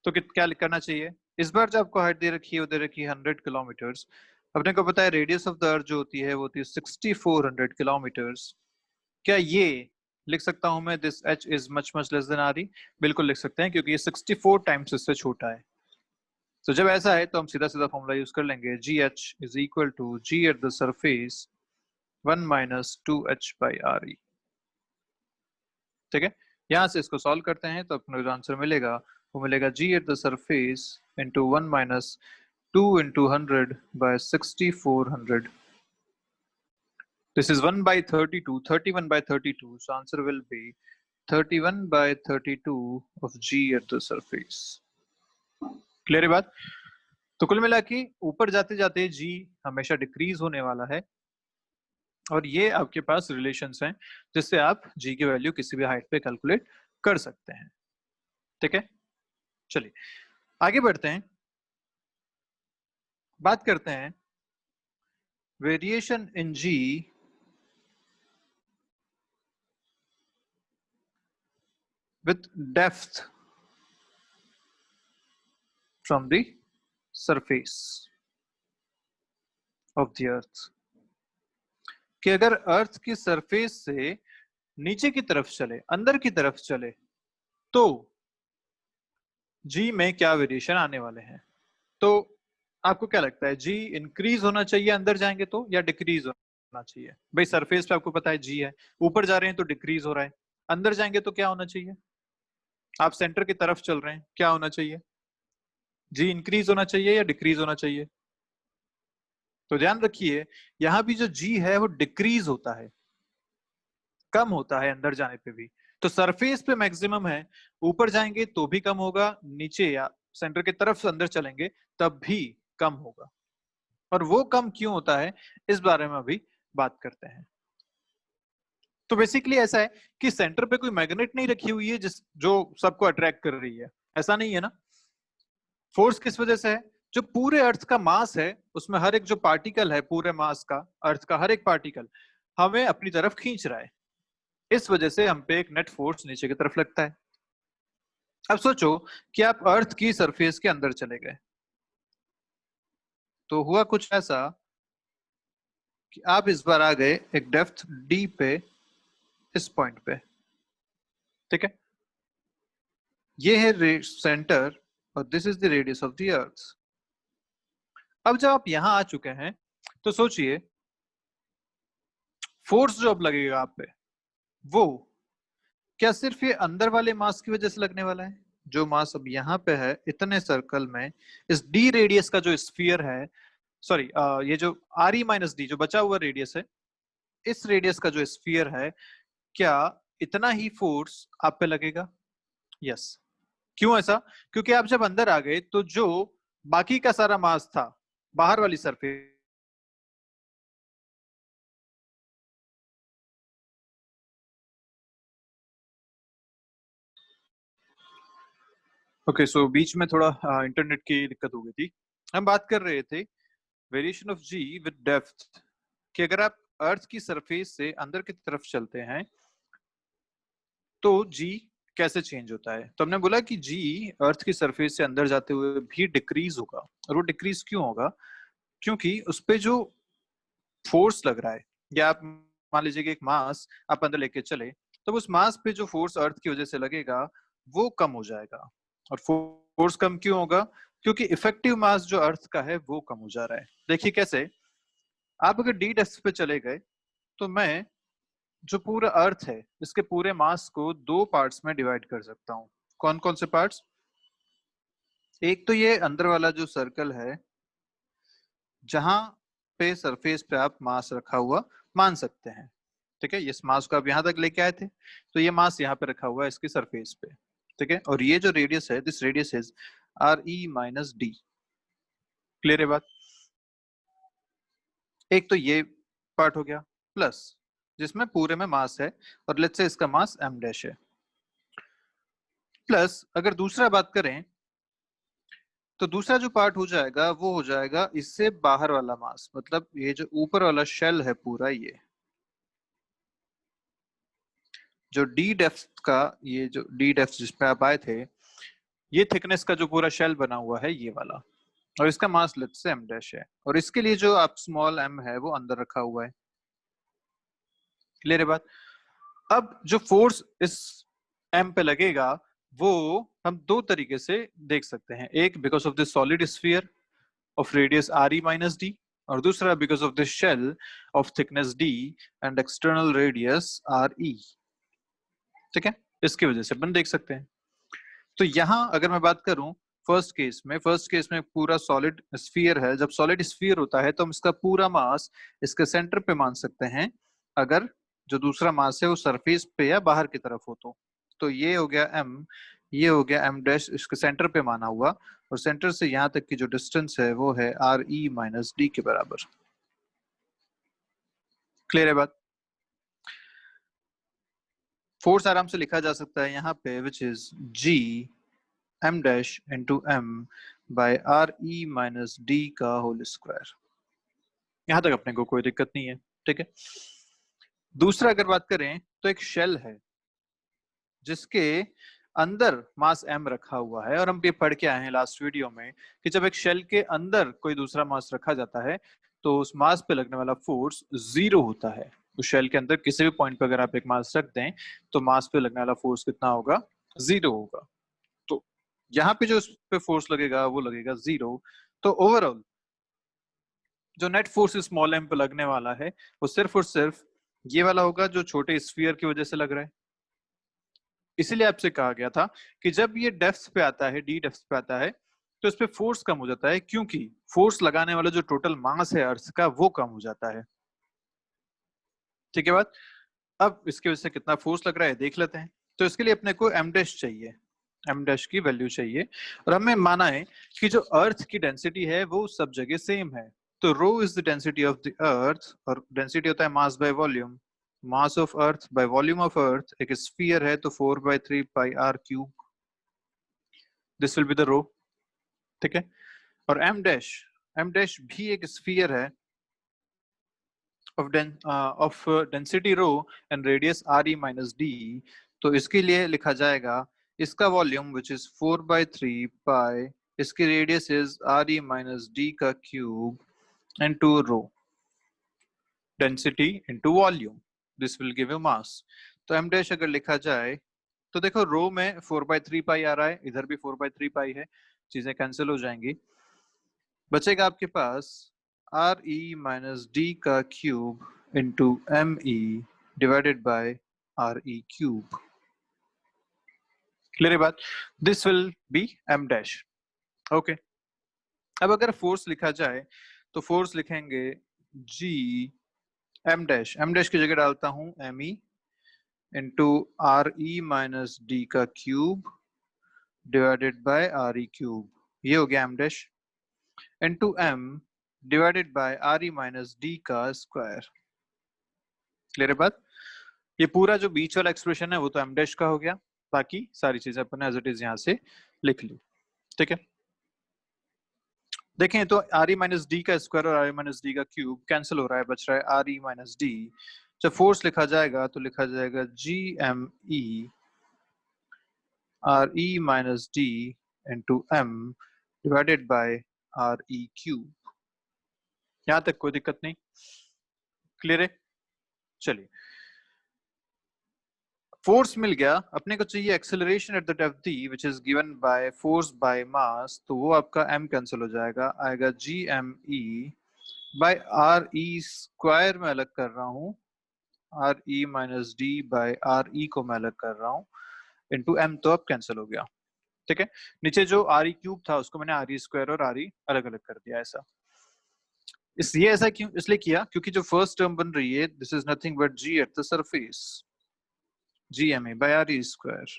तो क्या करना चाहिए, इस बार जो आपको हाइट दे रखी है वो दे रखी है 100 किलोमीटर्स। अपने को पता है रेडियस ऑफ द अर्थ जो होती है वो होती है 6400 किलोमीटर्स। क्या ये लिख सकता हूं मैं this h is much much less then R E, बिल्कुल लिख सकते हैं क्योंकि ये 64 टाइम्स इससे छोटा है। तो जब ऐसा है तो हम सीधा सीधा फॉर्मूला यूज कर लेंगे, G H is equal to ji at the surface 1 minus 2h by R E. ठीक है, यहां से इसको सॉल्व करते हैं तो अपना जो आंसर मिलेगा वो मिलेगा g at the surface into 1 minus 2 into 100 by 6400। This is 1 by 32, 31 by 32, so answer will be 31 by 32 of g at the surface। Clear है बात। तो कुल मिला के ऊपर जाते जाते g हमेशा डिक्रीज होने वाला है और ये आपके पास रिलेशंस हैं जिससे आप g की वैल्यू किसी भी हाइट पे कैलकुलेट कर सकते हैं। ठीक है, चलिए आगे बढ़ते हैं, बात करते हैं variation in g with depth from the surface of the अर्थ, कि अगर अर्थ की सरफेस से नीचे की तरफ चले, अंदर की तरफ चले, तो जी में क्या वेरिएशन आने वाले हैं। तो आपको क्या लगता है, जी इंक्रीज होना चाहिए अंदर जाएंगे तो, या डिक्रीज होना चाहिए? भाई सरफेस पे आपको पता है जी है, ऊपर जा रहे हैं तो डिक्रीज हो रहा है, अंदर जाएंगे तो क्या होना चाहिए? आप सेंटर की तरफ चल रहे हैं, क्या होना चाहिए? जी इंक्रीज होना चाहिए या डिक्रीज होना चाहिए? तो ध्यान रखिए, यहां भी जो जी है वो डिक्रीज होता है, कम होता है अंदर जाने पे भी। तो सरफेस पे मैक्सिमम है, ऊपर जाएंगे तो भी कम होगा, नीचे या सेंटर की तरफ से अंदर चलेंगे तब भी कम होगा। और वो कम क्यों होता है, इस बारे में अभी बात करते हैं। तो बेसिकली ऐसा है कि सेंटर पे कोई मैग्नेट नहीं रखी हुई है जिस जो सबको अट्रैक्ट कर रही है, ऐसा नहीं है ना। फोर्स किस वजह से है? जो पूरे अर्थ का मास है, उसमें हर एक जो पार्टिकल है पूरे मास का, अर्थ का हर एक पार्टिकल हमें अपनी तरफ खींच रहा है, इस वजह से हम पे एक नेट फोर्स नीचे की तरफ लगता है। अब सोचो कि आप अर्थ की सरफेस के अंदर चले गए, तो हुआ कुछ ऐसा कि आप इस बार आ गए एक डेप्थ डी पे, इस पॉइंट पे, ठीक है। ये है सेंटर और this is the radius of the अर्थ। अब जब आप यहां आ चुके हैं तो सोचिए फोर्स जो अब लगेगा आप पे, वो क्या सिर्फ ये अंदर वाले मास की वजह से लगने वाला है? जो मास अब यहाँ पे है इतने सर्कल में, इस डी रेडियस का जो स्फीयर है, सॉरी ये जो आर ई माइनस डी जो बचा हुआ रेडियस है, इस रेडियस का जो स्फीयर है, क्या इतना ही फोर्स आप पे लगेगा? यस। क्यों ऐसा? क्योंकि आप जब अंदर आ गए तो जो बाकी का सारा मास था बाहर वाली सरफेस, ओके सो बीच में थोड़ा इंटरनेट की दिक्कत हो गई थी। हम बात कर रहे थे variation of G with depth, कि अगर आप अर्थ की सरफेस से अंदर की तरफ चलते हैं तो जी कैसे चेंज होता है। तो हमने बोला कि जी अर्थ की सरफेस से अंदर जाते हुए भी डिक्रीज होगा। और वो डिक्रीज क्यों होगा? क्योंकि उस पे जो फोर्स लग रहा है, या आप मान लीजिए कि एक मास आप अंदर लेके चले, तो उस मास पे जो फोर्स अर्थ की वजह से लगेगा वो कम हो जाएगा। और फोर्स कम क्यों होगा? क्योंकि इफेक्टिव मास जो अर्थ का है वो कम हो जा रहा है। देखिए कैसे, आप अगर डी डेप्थ पे चले गए तो मैं जो पूरा अर्थ है इसके पूरे मास को दो पार्ट्स में डिवाइड कर सकता हूँ। कौन कौन से पार्ट्स? एक तो ये अंदर वाला जो सर्कल है, जहां पे सरफेस पे आप मास रखा हुआ मान सकते हैं, ठीक है। इस मास को आप यहां तक लेके आए थे, तो ये मास यहाँ पे रखा हुआ है इसकी सरफेस पे, ठीक है। और ये जो रेडियस है, this radius is R E minus D. Clear है बात? एक तो ये पार्ट हो गया, प्लस जिसमें पूरे में मास है, और लेट्स से इसका मास एम डैश है। प्लस अगर दूसरा बात करें तो दूसरा जो पार्ट हो जाएगा वो हो जाएगा इससे बाहर वाला मास, मतलब ये जो ऊपर वाला शेल है पूरा, ये जो डी डेप्थ का, ये जो डी डेप्थ जिसपे आप आए थे, ये थिकनेस का जो पूरा शेल बना हुआ है ये वाला, और इसका मास लेट्स से एम डैश है, और इसके लिए जो आप स्मॉल एम है वो अंदर रखा हुआ है। क्लियर है बात? अब जो फोर्स इस एम पे लगेगा वो हम दो तरीके से देख सकते हैं। एक because of this solid sphere of radius R E minus D, और दूसरा because of this shell of thickness D and external radius R E, ठीक है। इसकी वजह से अपन देख सकते हैं। तो यहां अगर मैं बात करूं फर्स्ट केस में पूरा सॉलिड स्फीयर है। जब सॉलिड स्फीयर होता है तो हम इसका पूरा मास इसके सेंटर पे मान सकते हैं, अगर जो दूसरा मास है वो सरफेस पे या बाहर की तरफ हो तो ये हो गया एम, ये हो गया एम डैश इसके सेंटर पे माना हुआ, और सेंटर से यहां तक की जो डिस्टेंस है वो है आर ई माइनस डी के बराबर। क्लियर है बात? फोर्स आराम से लिखा जा सकता है यहाँ पे, which is G m dash into m by r e minus d का होल स्क्वायर। यहां तक अपने को कोई दिक्कत नहीं है, ठीक है। दूसरा अगर बात करें तो एक शेल है जिसके अंदर मास m रखा हुआ है, और हम ये पढ़ के आए हैं लास्ट वीडियो में कि जब एक शेल के अंदर कोई दूसरा मास रखा जाता है तो उस मास पे लगने वाला फोर्स 0 होता है। उस शेल के अंदर किसी भी पॉइंट पे अगर आप एक मास रख दें तो मास पे लगने वाला फोर्स कितना होगा? 0 होगा। तो यहाँ पे जो उस पे फोर्स लगेगा वो लगेगा 0। तो ओवरऑल जो नेट फोर्स स्मॉल m पे लगने वाला है वो सिर्फ और सिर्फ ये वाला होगा जो छोटे स्फीयर की वजह से लग रहा है। इसीलिए आपसे कहा गया था कि जब ये डेप्थ पे आता है, डी डेप्थ पे आता है, तो इस पे फोर्स कम हो जाता है, क्योंकि फोर्स लगाने वाला जो टोटल मास है अर्थ का वो कम हो जाता है। ठीक है बात? अब इसकी वजह से कितना फोर्स लग रहा है देख लेते हैं। तो इसके लिए अपने को एम डैश चाहिए, एम डैश की वैल्यू चाहिए, और हमें माना है कि जो अर्थ की डेंसिटी है वो सब जगह सेम है। तो rho is the density of the earth, और डेंसिटी होता है mass by volume. Mass of earth by volume of earth, एक स्फीयर है तो 4/3 pi are cube, this will be the rho. ठीक है? और एम डैश भी एक स्फीयर है of density rho and radius R E minus D. तो इसके लिए लिखा जाएगा इसका वॉल्यूम विच इज 4/3 पाई, इसकी radius is R E minus D का cube and to rho, density into volume, this will give you mass. तो M dash अगर लिखा जाए तो देखो रो में 4/3 पाई आ रहा है, इधर भी 4/3 पाई है, चीजें कैंसिल हो जाएंगी, बचेगा आपके पास आर ई माइनस डी का cube into M E divided by R E cube. Clear है बात? This will be M dash. Okay, अब अगर फोर्स लिखा जाए तो फोर्स लिखेंगे जी एम डैश की जगह डालता हूं M E into R E minus D का cube divided by R E cube, ये हो गया M dash, into M divided by R E minus D का स्क्वायर। क्लियर है बात? ये पूरा जो बीच वाला एक्सप्रेशन है वो तो एम डैश का हो गया, बाकी सारी चीजें अपन एज इट इज यहाँ से लिख ली। ठीक है, देखें तो आर ई माइनस डी का स्क्वायर और आर ई माइनस डी का क्यूब कैंसिल हो रहा है, बच रहा है आर ई माइनस डी। जब फोर्स लिखा जाएगा तो लिखा जाएगा G M E R E minus D into M divided by R E cube. यहां तक कोई दिक्कत नहीं? क्लियर है? चलिए, फोर्स मिल गया, अपने को चाहिए acceleration at the depth D which is given by force by mass, तो वो आपका m कैंसिल हो जाएगा, आएगा G M E by R E square में अलग कर रहा हूँ, R E minus D by R E को मैं अलग कर रहा हूँ इंटू एम, तो अब कैंसिल हो गया। ठीक है, नीचे जो आर ई क्यूब था उसको मैंने आर ई स्क्वायर और आर ई अलग अलग कर दिया। ऐसा इसलिए ऐसा क्यों इसलिए किया क्योंकि जो फर्स्ट टर्म बन रही है this is nothing but G at the surface, G M A by R E square,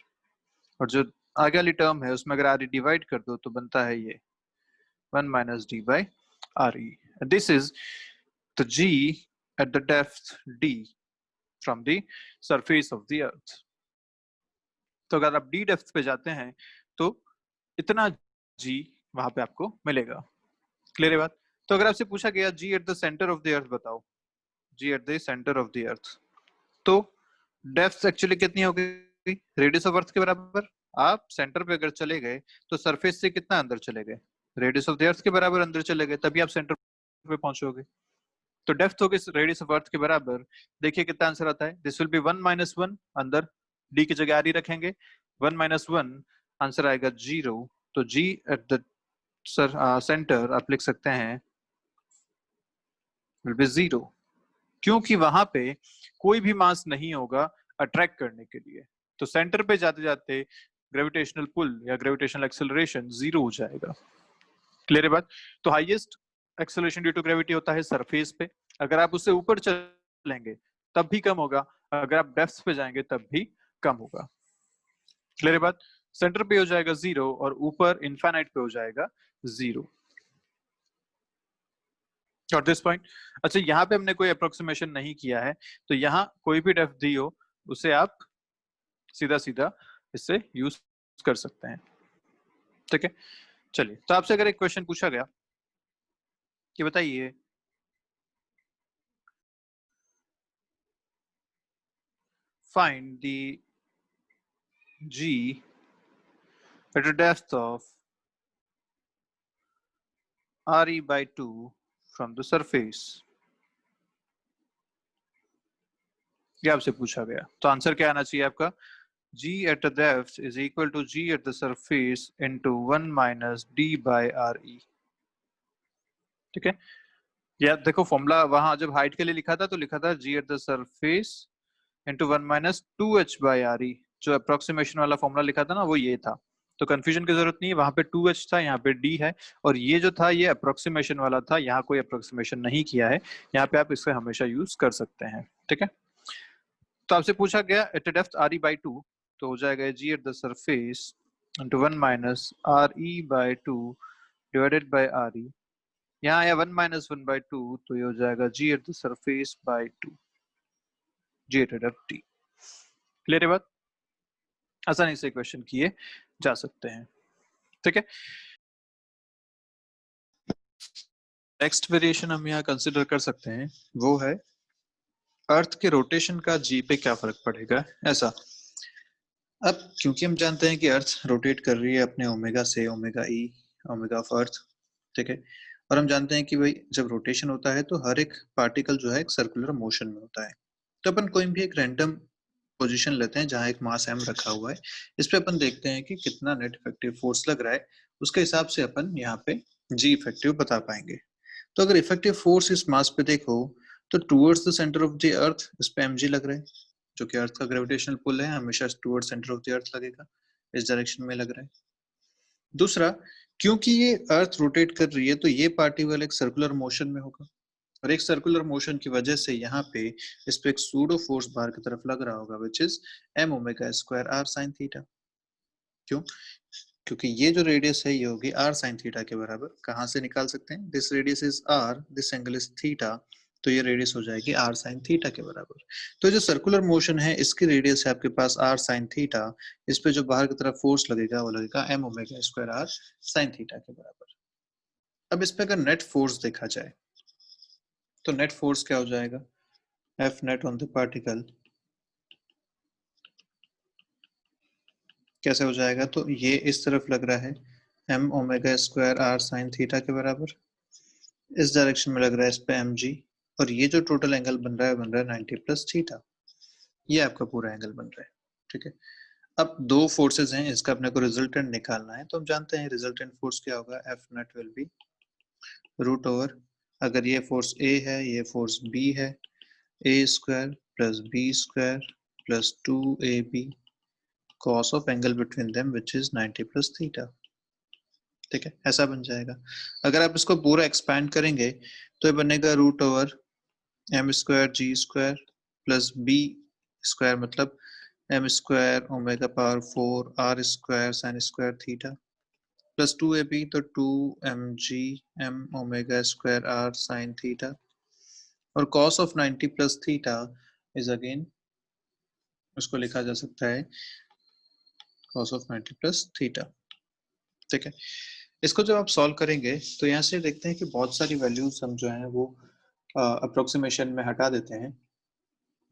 और जो आगे वाली टर्म है उसमें अगर आर ई डिवाइड कर दो तो बनता है ये 1 minus D by R E. This is the G at the depth D from the surface of the earth. तो अगर आप डी डेप्थ पे जाते हैं तो इतना जी वहां पे आपको मिलेगा। क्लियर है बात? तो अगर आपसे पूछा गया G at the center of the earth बताओ, G at the center of the earth, तो डेप्थ एक्चुअली कितनी हो गई? रेडियस ऑफ अर्थ के बराबर। आप सेंटर पे अगर चले गए तो सरफेस से कितना अंदर चले गए? रेडियस ऑफ द अर्थ के बराबर अंदर चले गए, तभी आप सेंटर पे पहुंचोगे। तो डेप्थ होगी रेडियस ऑफ अर्थ के बराबर। देखिए कितना आंसर आता है, दिस विल बी 1 माइनस 1, अंदर डी की जगह आर ही रखेंगे, 1 माइनस 1, आंसर आएगा 0। तो जी एट द सेंटर आप लिख सकते हैं विल बी 0, क्योंकि वहां पे कोई भी मास नहीं होगा अट्रैक्ट करने के लिए। तो सेंटर पे जाते जाते ग्रेविटेशनल पुल या ग्रेविटेशनल एक्सेलरेशन 0 हो जाएगा। क्लियर है बात? तो highest acceleration due to gravity होता है सरफेस पे, अगर आप उससे ऊपर चलेंगे तब भी कम होगा, अगर आप डेप्थ पे जाएंगे तब भी कम होगा। क्लियर है बात? सेंटर पे हो जाएगा 0 और ऊपर इनफाइनाइट पे हो जाएगा 0। और दिस पॉइंट, अच्छा यहाँ पे हमने कोई अप्रोक्सीमेशन नहीं किया है, तो यहाँ कोई भी डेप्थ दी हो उसे आप सीधा सीधा इससे यूज कर सकते हैं। ठीक है, चलिए, तो आपसे अगर एक क्वेश्चन पूछा गया कि बताइए find the G at a depth of RE by 2 from the surface। ये आपसे पूछा गया, तो आंसर क्या आना चाहिए आपका? G at a depth is equal to G at the surface into 1 minus D by RE। ठीक है, या देखो फॉर्मूला वहां जब हाइट के लिए लिखा था तो लिखा था G at the surface into 1 minus 2H by RE। जो अप्रोक्सीमेशन वाला फॉर्मूला लिखा था ना वो ये था, तो कंफ्यूजन की जरूरत नहीं है, वहां पे 2H था, यहाँ पे D है, और ये जो था ये अप्रोक्सीमेशन वाला था, यहाँ कोई अप्रोक्सीमेशन नहीं किया है, यहाँ पे आप इससे हमेशा यूज कर सकते हैं। ठीक है, तो आपसे पूछा गया at depth R E by two, तो हो जाएगा G at the surface into 1 minus R E by two divided by R E. यहाँ आया 1 माइनस 1 बाई टू, तो ये हो जाएगा G at the surface by two, ji at depth T. Clear है बात? आसानी से क्वेश्चन किए जा सकते हैं। ठीक है, नेक्स्ट वेरिएशन हम यहाँ कंसिडर कर सकते हैं, वो है अर्थ के रोटेशन का जी पे क्या फर्क पड़ेगा, ऐसा। अब क्योंकि हम जानते हैं कि अर्थ रोटेट कर रही है अपने ओमेगा से, omega E, omega of earth, ठीक है, और हम जानते हैं कि भाई जब रोटेशन होता है तो हर एक पार्टिकल जो है एक सर्कुलर मोशन में होता है। तो अपन कोई भी एक रैंडम पोजीशन लेते हैं जहां एक मास एम रखा हुआ है, इस पे अपन देखते हैं कि कितना नेट इफेक्टिव फोर्स लग रहा है, उसके हिसाब से अपन यहाँ पे जी इफेक्टिव बता पाएंगे। तो अगर इफेक्टिव फोर्स इस मास पे देखो तो towards the center of the अर्थ इस पे mg लग रहा है, जो कि अर्थ का ग्रेविटेशनल पुल है, हमेशा टूवर्ड्स सेंटर ऑफ द अर्थ लगेगा, इस डायरेक्शन में लग रहा है। दूसरा, क्योंकि ये अर्थ रोटेट कर रही है तो ये पार्टिकल एक सर्कुलर मोशन में होगा, और एक सर्कुलर मोशन की वजह से यहाँ पे इस पे एक सूडो फोर्स बाहर की तरफ लग रहा होगा, which is m omega square r sin theta. क्यों? क्योंकि ये जो रेडियस है ये होगी r sin थीटा के बराबर। कहाँ से निकाल सकते हैं? This radius is r, this angle is theta, तो ये रेडियस हो जाएगी r sin थीटा के बराबर। तो जो सर्कुलर मोशन है इसकी रेडियस है आपके पास r sin थीटा, इस पे जो बाहर की तरफ फोर्स लगेगा वो लगेगा m omega square r sin theta के बराबर। अब इस पे अगर नेट फोर्स देखा जाए तो नेट फोर्स क्या हो जाएगा? F net on the particle कैसे हो जाएगा? तो ये इस तरफ लग रहा है m omega square r sin theta के बराबर, इस डायरेक्शन में लग रहा है इस पे mg, और ये जो टोटल एंगल बन रहा है 90 प्लस थीटा, ये आपका पूरा एंगल बन रहा है। ठीक है, अब दो फोर्सेस हैं, इसका अपने को रिजल्टेंट निकालना है, तो हम जानते हैं रिजल्टेंट फोर्स क्या होगा, F net will be root over, अगर ये फोर्स A है ये फोर्स B है, a square plus b square plus 2ab cos of angle between them which is 90 plus theta। ठीक है, ऐसा बन जाएगा। अगर आप इसको पूरा एक्सपैंड करेंगे तो ये बनेगा root over m square g square plus b square, मतलब m square omega power 4 r square sine square theta plus 2ab, तो 2mg m omega square r sine theta, और cos of 90 plus theta is again, उसको लिखा जा सकता है cos of 90 plus theta. ठीक है, इसको जब आप सॉल्व करेंगे तो यहाँ से देखते हैं कि बहुत सारी वैल्यूज हम जो है वो अप्रोक्सीमेशन में हटा देते हैं।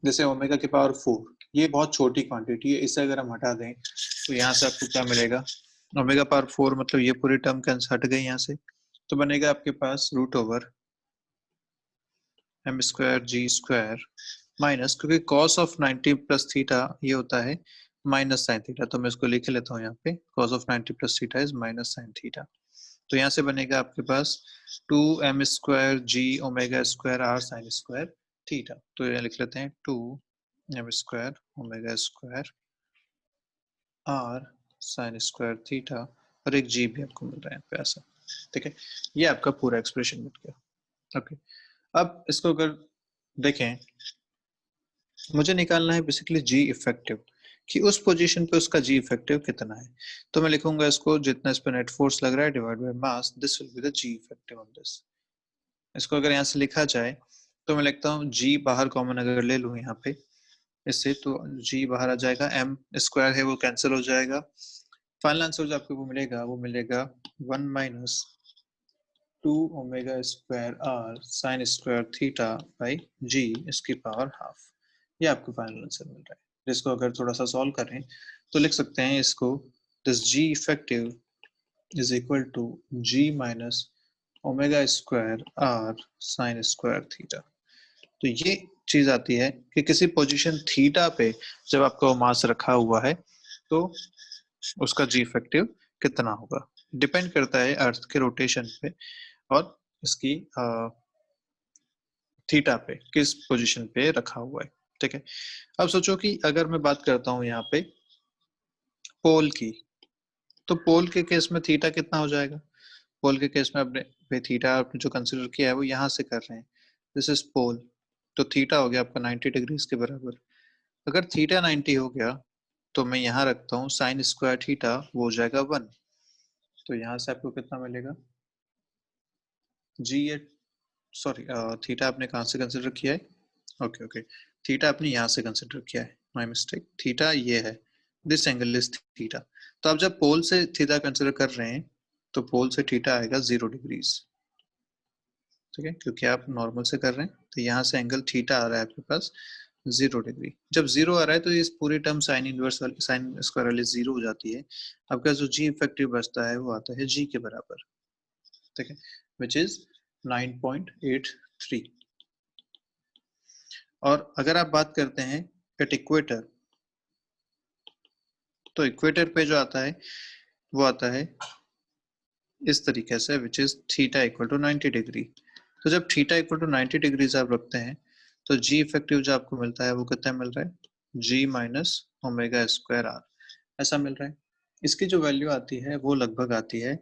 जैसे ओमेगा की पावर 4, ये बहुत छोटी क्वांटिटी है, इसे अगर हम हटा दें तो यहाँ से आपको क्या मिलेगा? ओमेगा पावर 4 मतलब ये पूरी टर्म कैंसिल हट गई यहाँ से, तो बनेगा आपके पास रूट ओवर एम स्क्वायर जी स्क्वायर माइनस, क्योंकि कॉस ऑफ 90 प्लस थीटा ये होता है माइनस साइन थीटा, तो मैं इसको लिख लेता हूँ यहाँ पे, cos of 90 plus theta is minus sine theta. तो यहाँ से बनेगा आपके पास 2m square G omega square r sine square theta, तो ये लिख लेते हैं 2m square omega square r sine square theta, और एक g भी आपको मिल रहा है पे ऐसा। ठीक है, ये आपका पूरा एक्सप्रेशन मिल गया। ओके, अब इसको अगर देखें, मुझे निकालना है बेसिकली जी इफेक्टिव, कि उस पोजीशन पे उसका जी इफेक्टिव कितना है। तो मैं लिखूंगा इसको, जितना इस पे नेट फोर्स लग रहा है divide by mass, this will be the G effective on this. इसको अगर यहाँ से लिखा जाए तो मैं लिखता हूँ जी बाहर कॉमन अगर ले लूँ यहाँ पे इससे, तो जी बाहर आ जाएगा, एम स्क्वायर है वो कैंसिल हो जाएगा, फाइनल आंसर जो आपको वो मिलेगा 1 minus 2 omega square R sine square theta by G इसकी पावर हाफ। ये आपको फाइनल आंसर मिल रहा है, जिसको अगर थोड़ा सा सॉल्व करें तो लिख सकते हैं इसको this g effective is equal to g minus omega square r sin square theta. तो ये चीज आती है कि किसी पोजीशन थीटा पे जब आपका मास रखा हुआ है तो उसका जी इफेक्टिव कितना होगा, डिपेंड करता है अर्थ के रोटेशन पे और इसकी थीटा पे किस पोजीशन पे रखा हुआ है। ठीक है, अब सोचो कि अगर मैं बात करता हूं यहाँ पे पोल की, तो पोल के केस में थीटा कितना हो जाएगा। पोल के केस में अपने पे थीटा आपने जो कंसिडर किया है वो यहाँ से कर रहे हैं, दिस इज पोल, तो थीटा हो गया आपका 90 डिग्रीज के बराबर। अगर थीटा 90 हो गया तो मैं यहाँ रखता हूँ साइन स्क्वायर थीटा, वो हो जाएगा 1। तो यहाँ से आपको कितना मिलेगा जी ए, सॉरी थीटा आपने कहाँ से कंसिडर किया है, ओके ओके, थीटा आपने यहाँ से कंसिडर किया है, माय मिस्टेक, थीटा ये है, दिस एंगल इज थीटा। तो आप जब पोल से थीटा कंसिडर कर रहे हैं तो पोल से थीटा आएगा 0 डिग्रीज। ठीक है, क्योंकि आप नॉर्मल से कर रहे हैं तो यहाँ से एंगल थीटा आ रहा है आपके पास 0 डिग्री। जब 0 आ रहा है तो इस पूरी टर्म साइन इनवर्स वाली साइन स्क्वायर वाली 0 हो जाती है, आपका जो जी इफेक्टिव बचता है वो आता है जी के बराबर। ठीक है, विच इज 9.83। और अगर आप बात करते हैं एट इक्वेटर, तो इक्वेटर पे जो आता है वो आता है इस तरीके से, which is theta equal to 90 degree. तो जब थीटा इक्वल टू 90 डिग्रीज आप रखते हैं तो जी इफेक्टिव जो आपको मिलता है वो कितना मिल रहा है, जी माइनस ओमेगा स्क्वायर आर, ऐसा मिल रहा है। इसकी जो वैल्यू आती है वो लगभग आती है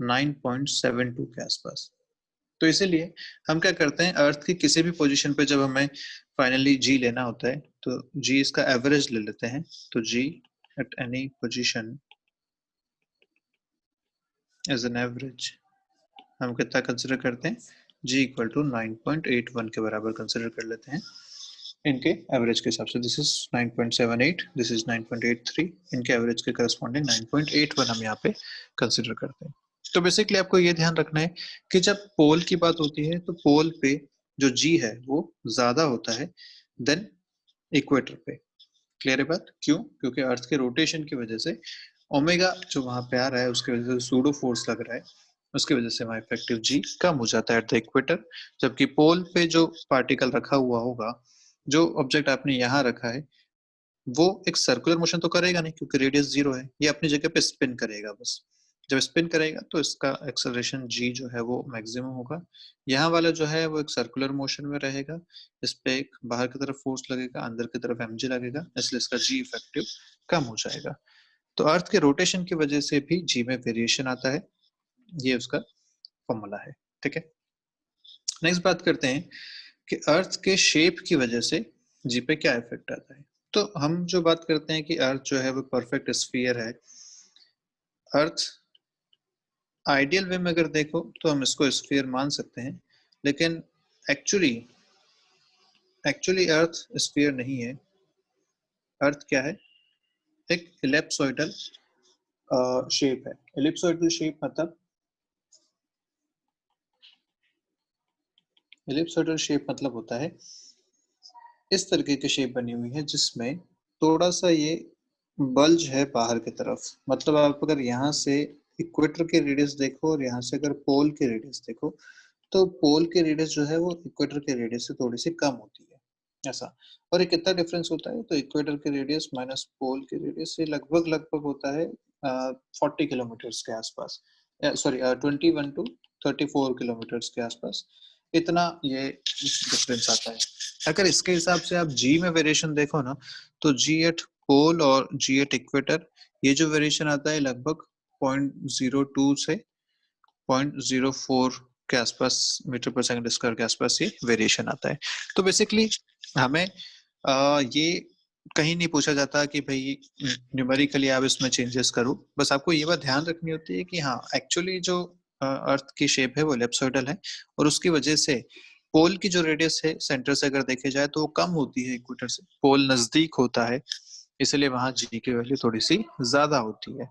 9.72 के आसपास। तो इसीलिए हम क्या करते हैं, अर्थ की किसी भी पोजीशन पे जब हमें फाइनली जी लेना होता है तो जी इसका एवरेज ले लेते हैं। तो G at any position as an average हम कितना कंसिडर करते हैं, g इक्वल टू 9.81 के बराबर कंसिडर कर लेते हैं इनके एवरेज के हिसाब से। दिस इज 9.78, दिस इज 9.83, इनके एवरेज के करस्पॉन्डिंग 9.81 हम यहाँ पे कंसिडर करते हैं। तो बेसिकली आपको ये ध्यान रखना है कि जब पोल की बात होती है तो पोल पे जो g है वो ज्यादा होता है देन इक्वेटर पे। क्लियर है बात, क्यों, क्योंकि अर्थ के रोटेशन की वजह से ओमेगा जो वहां पे आ रहा है उसकी वजह से सूडो फोर्स लग रहा है, उसकी वजह से वहां इफेक्टिव जी कम हो जाता है एट द इक्वेटर। जबकि पोल पे जो पार्टिकल रखा हुआ होगा, जो ऑब्जेक्ट आपने यहाँ रखा है, वो एक सर्कुलर मोशन तो करेगा नहीं क्योंकि रेडियस 0 है, ये अपनी जगह पे स्पिन करेगा बस। जब स्पिन करेगा तो इसका एक्सेलरेशन जी जो है वो मैक्सिमम होगा। यहाँ वाला जो है वो एक सर्कुलर मोशन में रहेगा, इस पे एक बाहर की तरफ फोर्स लगेगा, अंदर की तरफ mg लगेगा, इसलिए इसका जी इफेक्टिव कम हो जाएगा। तो अर्थ के रोटेशन की वजह से भी जी में वेरिएशन आता है, ये उसका फॉर्मूला है। ठीक है, नेक्स्ट बात करते हैं कि अर्थ के शेप की वजह से जी पे क्या इफेक्ट आता है। तो हम जो बात करते हैं कि अर्थ जो है वो परफेक्ट स्फीयर है, अर्थ आइडियल वे में अगर देखो तो हम इसको स्फीयर मान सकते हैं, लेकिन एक्चुअली एक्चुअली अर्थ स्फीयर नहीं है। अर्थ क्या है, एक इलिप्सोइडल शेप है। इलिप्सोइडल शेप मतलब, इलिप्सोइडल शेप मतलब होता है इस तरीके की शेप बनी हुई है जिसमें थोड़ा सा ये बल्ज है बाहर की तरफ। मतलब आप अगर यहाँ से इक्वेटर के रेडियस देखो और यहाँ से अगर पोल के रेडियस देखो तो पोल के रेडियस जो है वो इक्वेटर के रेडियस से थोड़ी सी कम होती है, ऐसा। और ये कितना डिफरेंस होता है, तो इक्वेटर के रेडियस माइनस पोल के रेडियस से लगभग लगभग होता है 40 किलोमीटर्स के आसपास, सॉरी 21 to 34 किलोमीटर्स के आसपास, इतना ये डिफरेंस आता है। अगर इसके हिसाब से आप जी में वेरिएशन देखो ना, तो जी एट पोल और जी एट इक्वेटर ये जो वेरिएशन आता है लगभग 0.02 से 0.04 के आसपास मीटर पर सेकंड स्क्वायर के आसपास ये वेरिएशन आता है। तो बेसिकली हमें ये कहीं नहीं पूछा जाता कि भाई न्यूमेरिकली आप इसमें चेंजेस करो, बस आपको ये बात ध्यान रखनी होती है कि हाँ एक्चुअली जो अर्थ की शेप है वो एलिप्सोइडल है और उसकी वजह से पोल की जो रेडियस है सेंटर से अगर देखे जाए तो वो कम होती है इक्वेटर से, पोल नजदीक होता है, इसलिए वहां जी की वैल्यू थोड़ी सी ज्यादा होती है।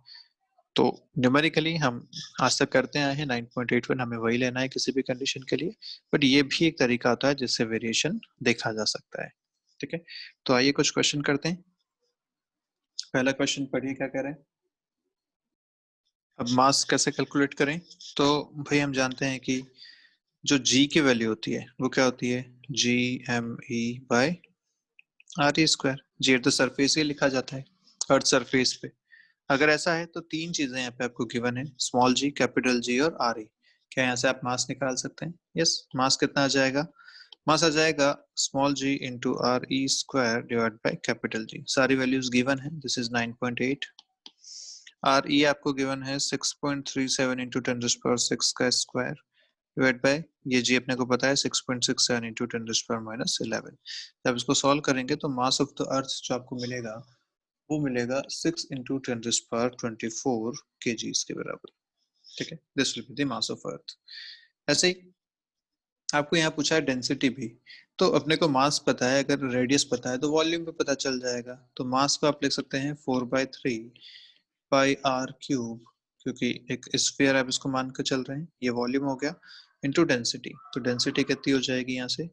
तो न्यूमेरिकली हम आज तक करते आए हैं 9.81, हमें वही लेना है किसी भी कंडीशन के लिए, बट ये भी एक तरीका होता है जिससे वेरिएशन देखा जा सकता है। ठीक है, तो आइए कुछ क्वेश्चन करते हैं। पहला क्वेश्चन पढ़िए क्या कह रहे हैं। अब मास कैसे कैलकुलेट करें? तो भाई हम जानते हैं कि जो g की वैल्यू होती है वो क्या होती है, G M E by R E square. G at the surface ये लिखा जाता है अर्थ सरफेस पे। अगर ऐसा है तो तीन चीजें यहाँ पे आपको गिवन है, स्मॉल जी, कैपिटल जी और आर ई। क्या यहाँ से आप मास निकाल सकते हैं? यस। मास कितना आ जाएगा? मास आ जाएगा small G into R E square divide by capital G. सारी वैल्यूज गिवन है। This is 9.8। आर ई आपको गिवन है 6.37 इंटू 10⁻⁶ का स्क्वायर डिवाइड बाय ये जी अपने को पता है 6.67 इंटू 10⁻11। जब इसको सॉल्व करेंगे तो मास ऑफ द अर्थ जो आपको मिलेगा वो मिलेगा 6 इंटू 10⁻24 kgs के बराबर। ठीक है, this will be the mass of अर्थ। ऐसे ही आपको यहाँ पूछा है डेंसिटी भी, तो अपने को मास पता है, अगर रेडियस पता है तो वॉल्यूम भी पता चल जाएगा। तो मास को आप लिख सकते हैं 4/3 पाई आर क्यूब, क्योंकि एक स्फीयर आप इसको मान कर चल रहे हैं, ये वॉल्यूम हो गया, इंटू डेंसिटी। तो डेंसिटी कितनी हो जाएगी यहाँ से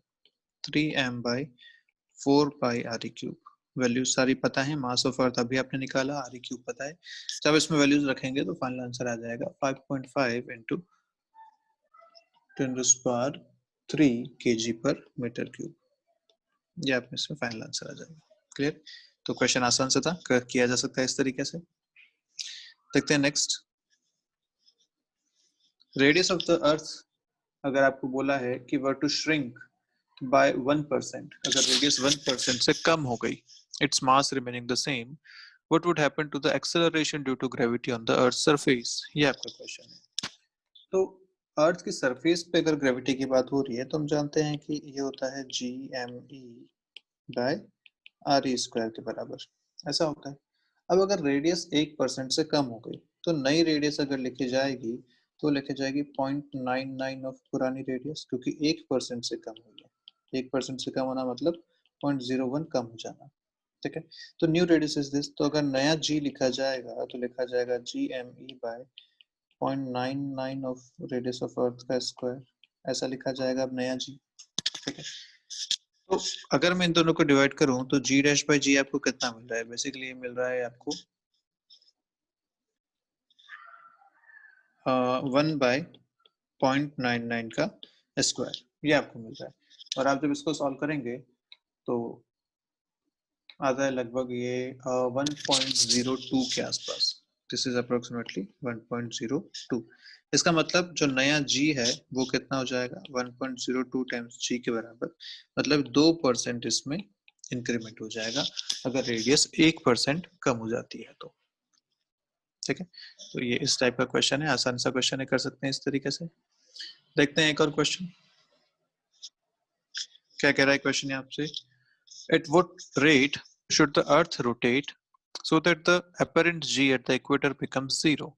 3m/4 pi are cube. Values सारी पता है, मास ऑफ अर्थ अभी आपने निकाला, आर क्यूब पता है। जब इसमें वैल्यूज रखेंगे तो फाइनल आंसर आ जाएगा 5.5 इंटू 10⁻³ kg पर मीटर क्यूब। ये आप इसमें फाइनल आंसर आ जाएगा। क्लियर? तो क्वेश्चन आसान से था, किया जा सकता है इस तरीके से। देखते हैं next. Radius of the earth अगर आपको बोला है कि वर टू श्रिंक बाय 1%, अगर रेडियस 1% से कम हो गई, it's mass remaining the same, what would happen to the acceleration due to gravity on the earth surface? ये आपका क्वेश्चन है। तो अर्थ की सरफेस पे अगर ग्रेविटी की बात हो रही है तो हम जानते हैं कि ये होता है G M E by R E square के बराबर, ऐसा होता है। अब अगर रेडियस 1% से कम हो गई तो नई रेडियस अगर लिखी जाएगी तो लिखी जाएगी 0.99 ऑफ पुरानी रेडियस, क्योंकि 1% से कम हुई है। 1% से कम होना मतलब 0.01 कम हो जाना। ठीक है, तो न्यू रेडियस इज दिस। तो अगर नया जी लिखा जाएगा तो लिखा जाएगा G M E by 0.99 of radius of earth का स्क्वायर, ऐसा लिखा जाएगा अब नया जी। ठीक है, तो अगर मैं इन दोनों को डिवाइड करूं तो जी डैश बाई जी आपको कितना मिल रहा है? बेसिकली ये मिल रहा है आपको 1/0.99 का स्क्वायर, ये आपको मिल रहा है। और आप जब इसको सॉल्व करेंगे तो आता है लगभग ये 1.02 के आसपास। This is approximately 1.02। इसका मतलब जो नया g है वो कितना हो जाएगा 1.02 टाइम्स g के बराबर, मतलब 2% इसमें इंक्रीमेंट हो जाएगा अगर रेडियस 1% कम हो जाती है तो। ठीक है, तो ये इस टाइप का क्वेश्चन है, आसान सा क्वेश्चन है, कर सकते हैं इस तरीके से। देखते हैं एक और क्वेश्चन क्या कह रहा है क्वेश्चन आपसे। At what rate should the Earth rotate so that the apparent g at the equator becomes zero?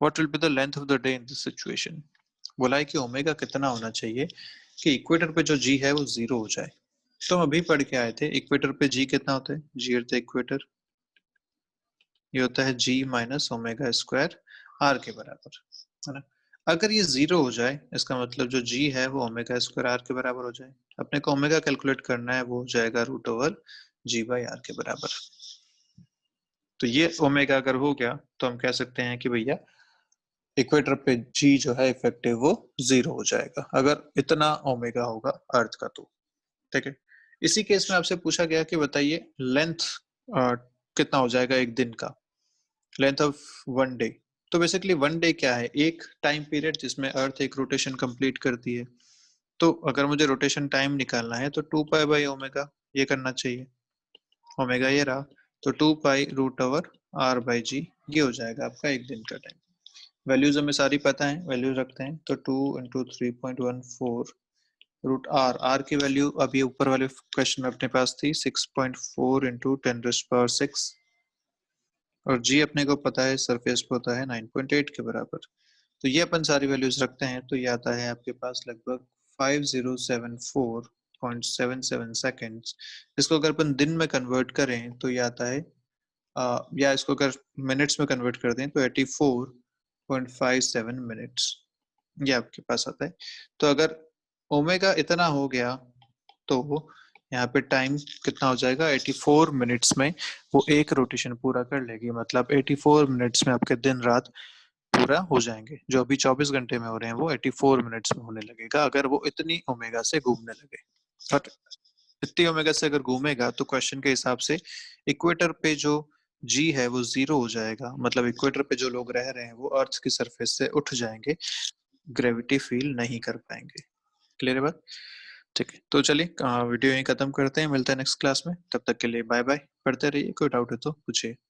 What will be the length of the day in this situation? बोला है कि ओमेगा कितना होना चाहिए कि इक्वेटर पे जो g है वो जीरो हो जाए। तो हम अभी पढ़ के आए थे इक्वेटर पे g कितना होता है, g एट द इक्वेटर ये होता है g minus omega square r के बराबर, है ना। अगर ये जीरो हो जाए इसका मतलब जो g है वो ओमेगा स्क्वायर r के बराबर हो जाए। अपने को ओमेगा कैलकुलेट करना है, वो हो जाएगा √g/r के बराबर। तो ये ओमेगा अगर हो गया तो हम कह सकते हैं कि भैया इक्वेटर पे g जो है इफेक्टिव वो जीरो हो जाएगा अगर इतना ओमेगा होगा अर्थ का तो। ठीक है, इसी केस में आपसे पूछा गया कि बताइए लेंथ कितना हो जाएगा एक दिन का, लेंथ ऑफ वन डे। तो बेसिकली वन डे क्या है, एक टाइम पीरियड जिसमें अर्थ एक रोटेशन कंप्लीट करती है। तो अगर मुझे रोटेशन टाइम निकालना है तो 2π/ओमेगा ये करना चाहिए, ओमेगा ये रहा, तो 2π√r/g ये हो जाएगा आपका एक दिन का टाइम। वैल्यूज हमें सारी पता है, वैल्यूज रखते हैं तो 2 × 3.14 रूट आर की वैल्यू अभी ऊपर वाले क्वेश्चन में अपने पास थी 6.4 × 10⁻⁶, और जी अपने को पता है सरफेस पे होता है 9.8 के बराबर। तो ये अपन सारी वैल्यूज रखते हैं तो ये आता है आपके पास लगभग 5074.77 सेकेंड्स। इसको अगर अपन दिन में कन्वर्ट करें तो ये आता है या इसको अगर मिनट्स में कन्वर्ट कर दें तो 84.57 मिनट्स ये आपके पास आता है। तो अगर ओमेगा इतना हो गया तो यहाँ पे टाइम कितना हो जाएगा, 84 मिनट्स में वो एक रोटेशन पूरा कर लेगी। मतलब 84 मिनट्स में आपके दिन रात पूरा हो जाएंगे। जो अभी 24 घंटे में हो रहे हैं वो 84 मिनट्स में होने लगेगा, अगर वो इतनी ओमेगा से घूमने लगे। और इतनी ओमेगा से अगर घूमेगा तो क्वेश्चन के हिसाब से इक्वेटर पे जो जी है वो 0 हो जाएगा। मतलब इक्वेटर पे जो लोग रह रहे हैं वो अर्थ की सरफेस से उठ जाएंगे, ग्रेविटी फील नहीं कर पाएंगे। क्लियर है बात? ठीक है, तो चलिए वीडियो यहीं खत्म करते हैं, मिलते हैं नेक्स्ट क्लास में। तब तक के लिए बाय बाय। पढ़ते रहिए, कोई डाउट है तो पूछिए।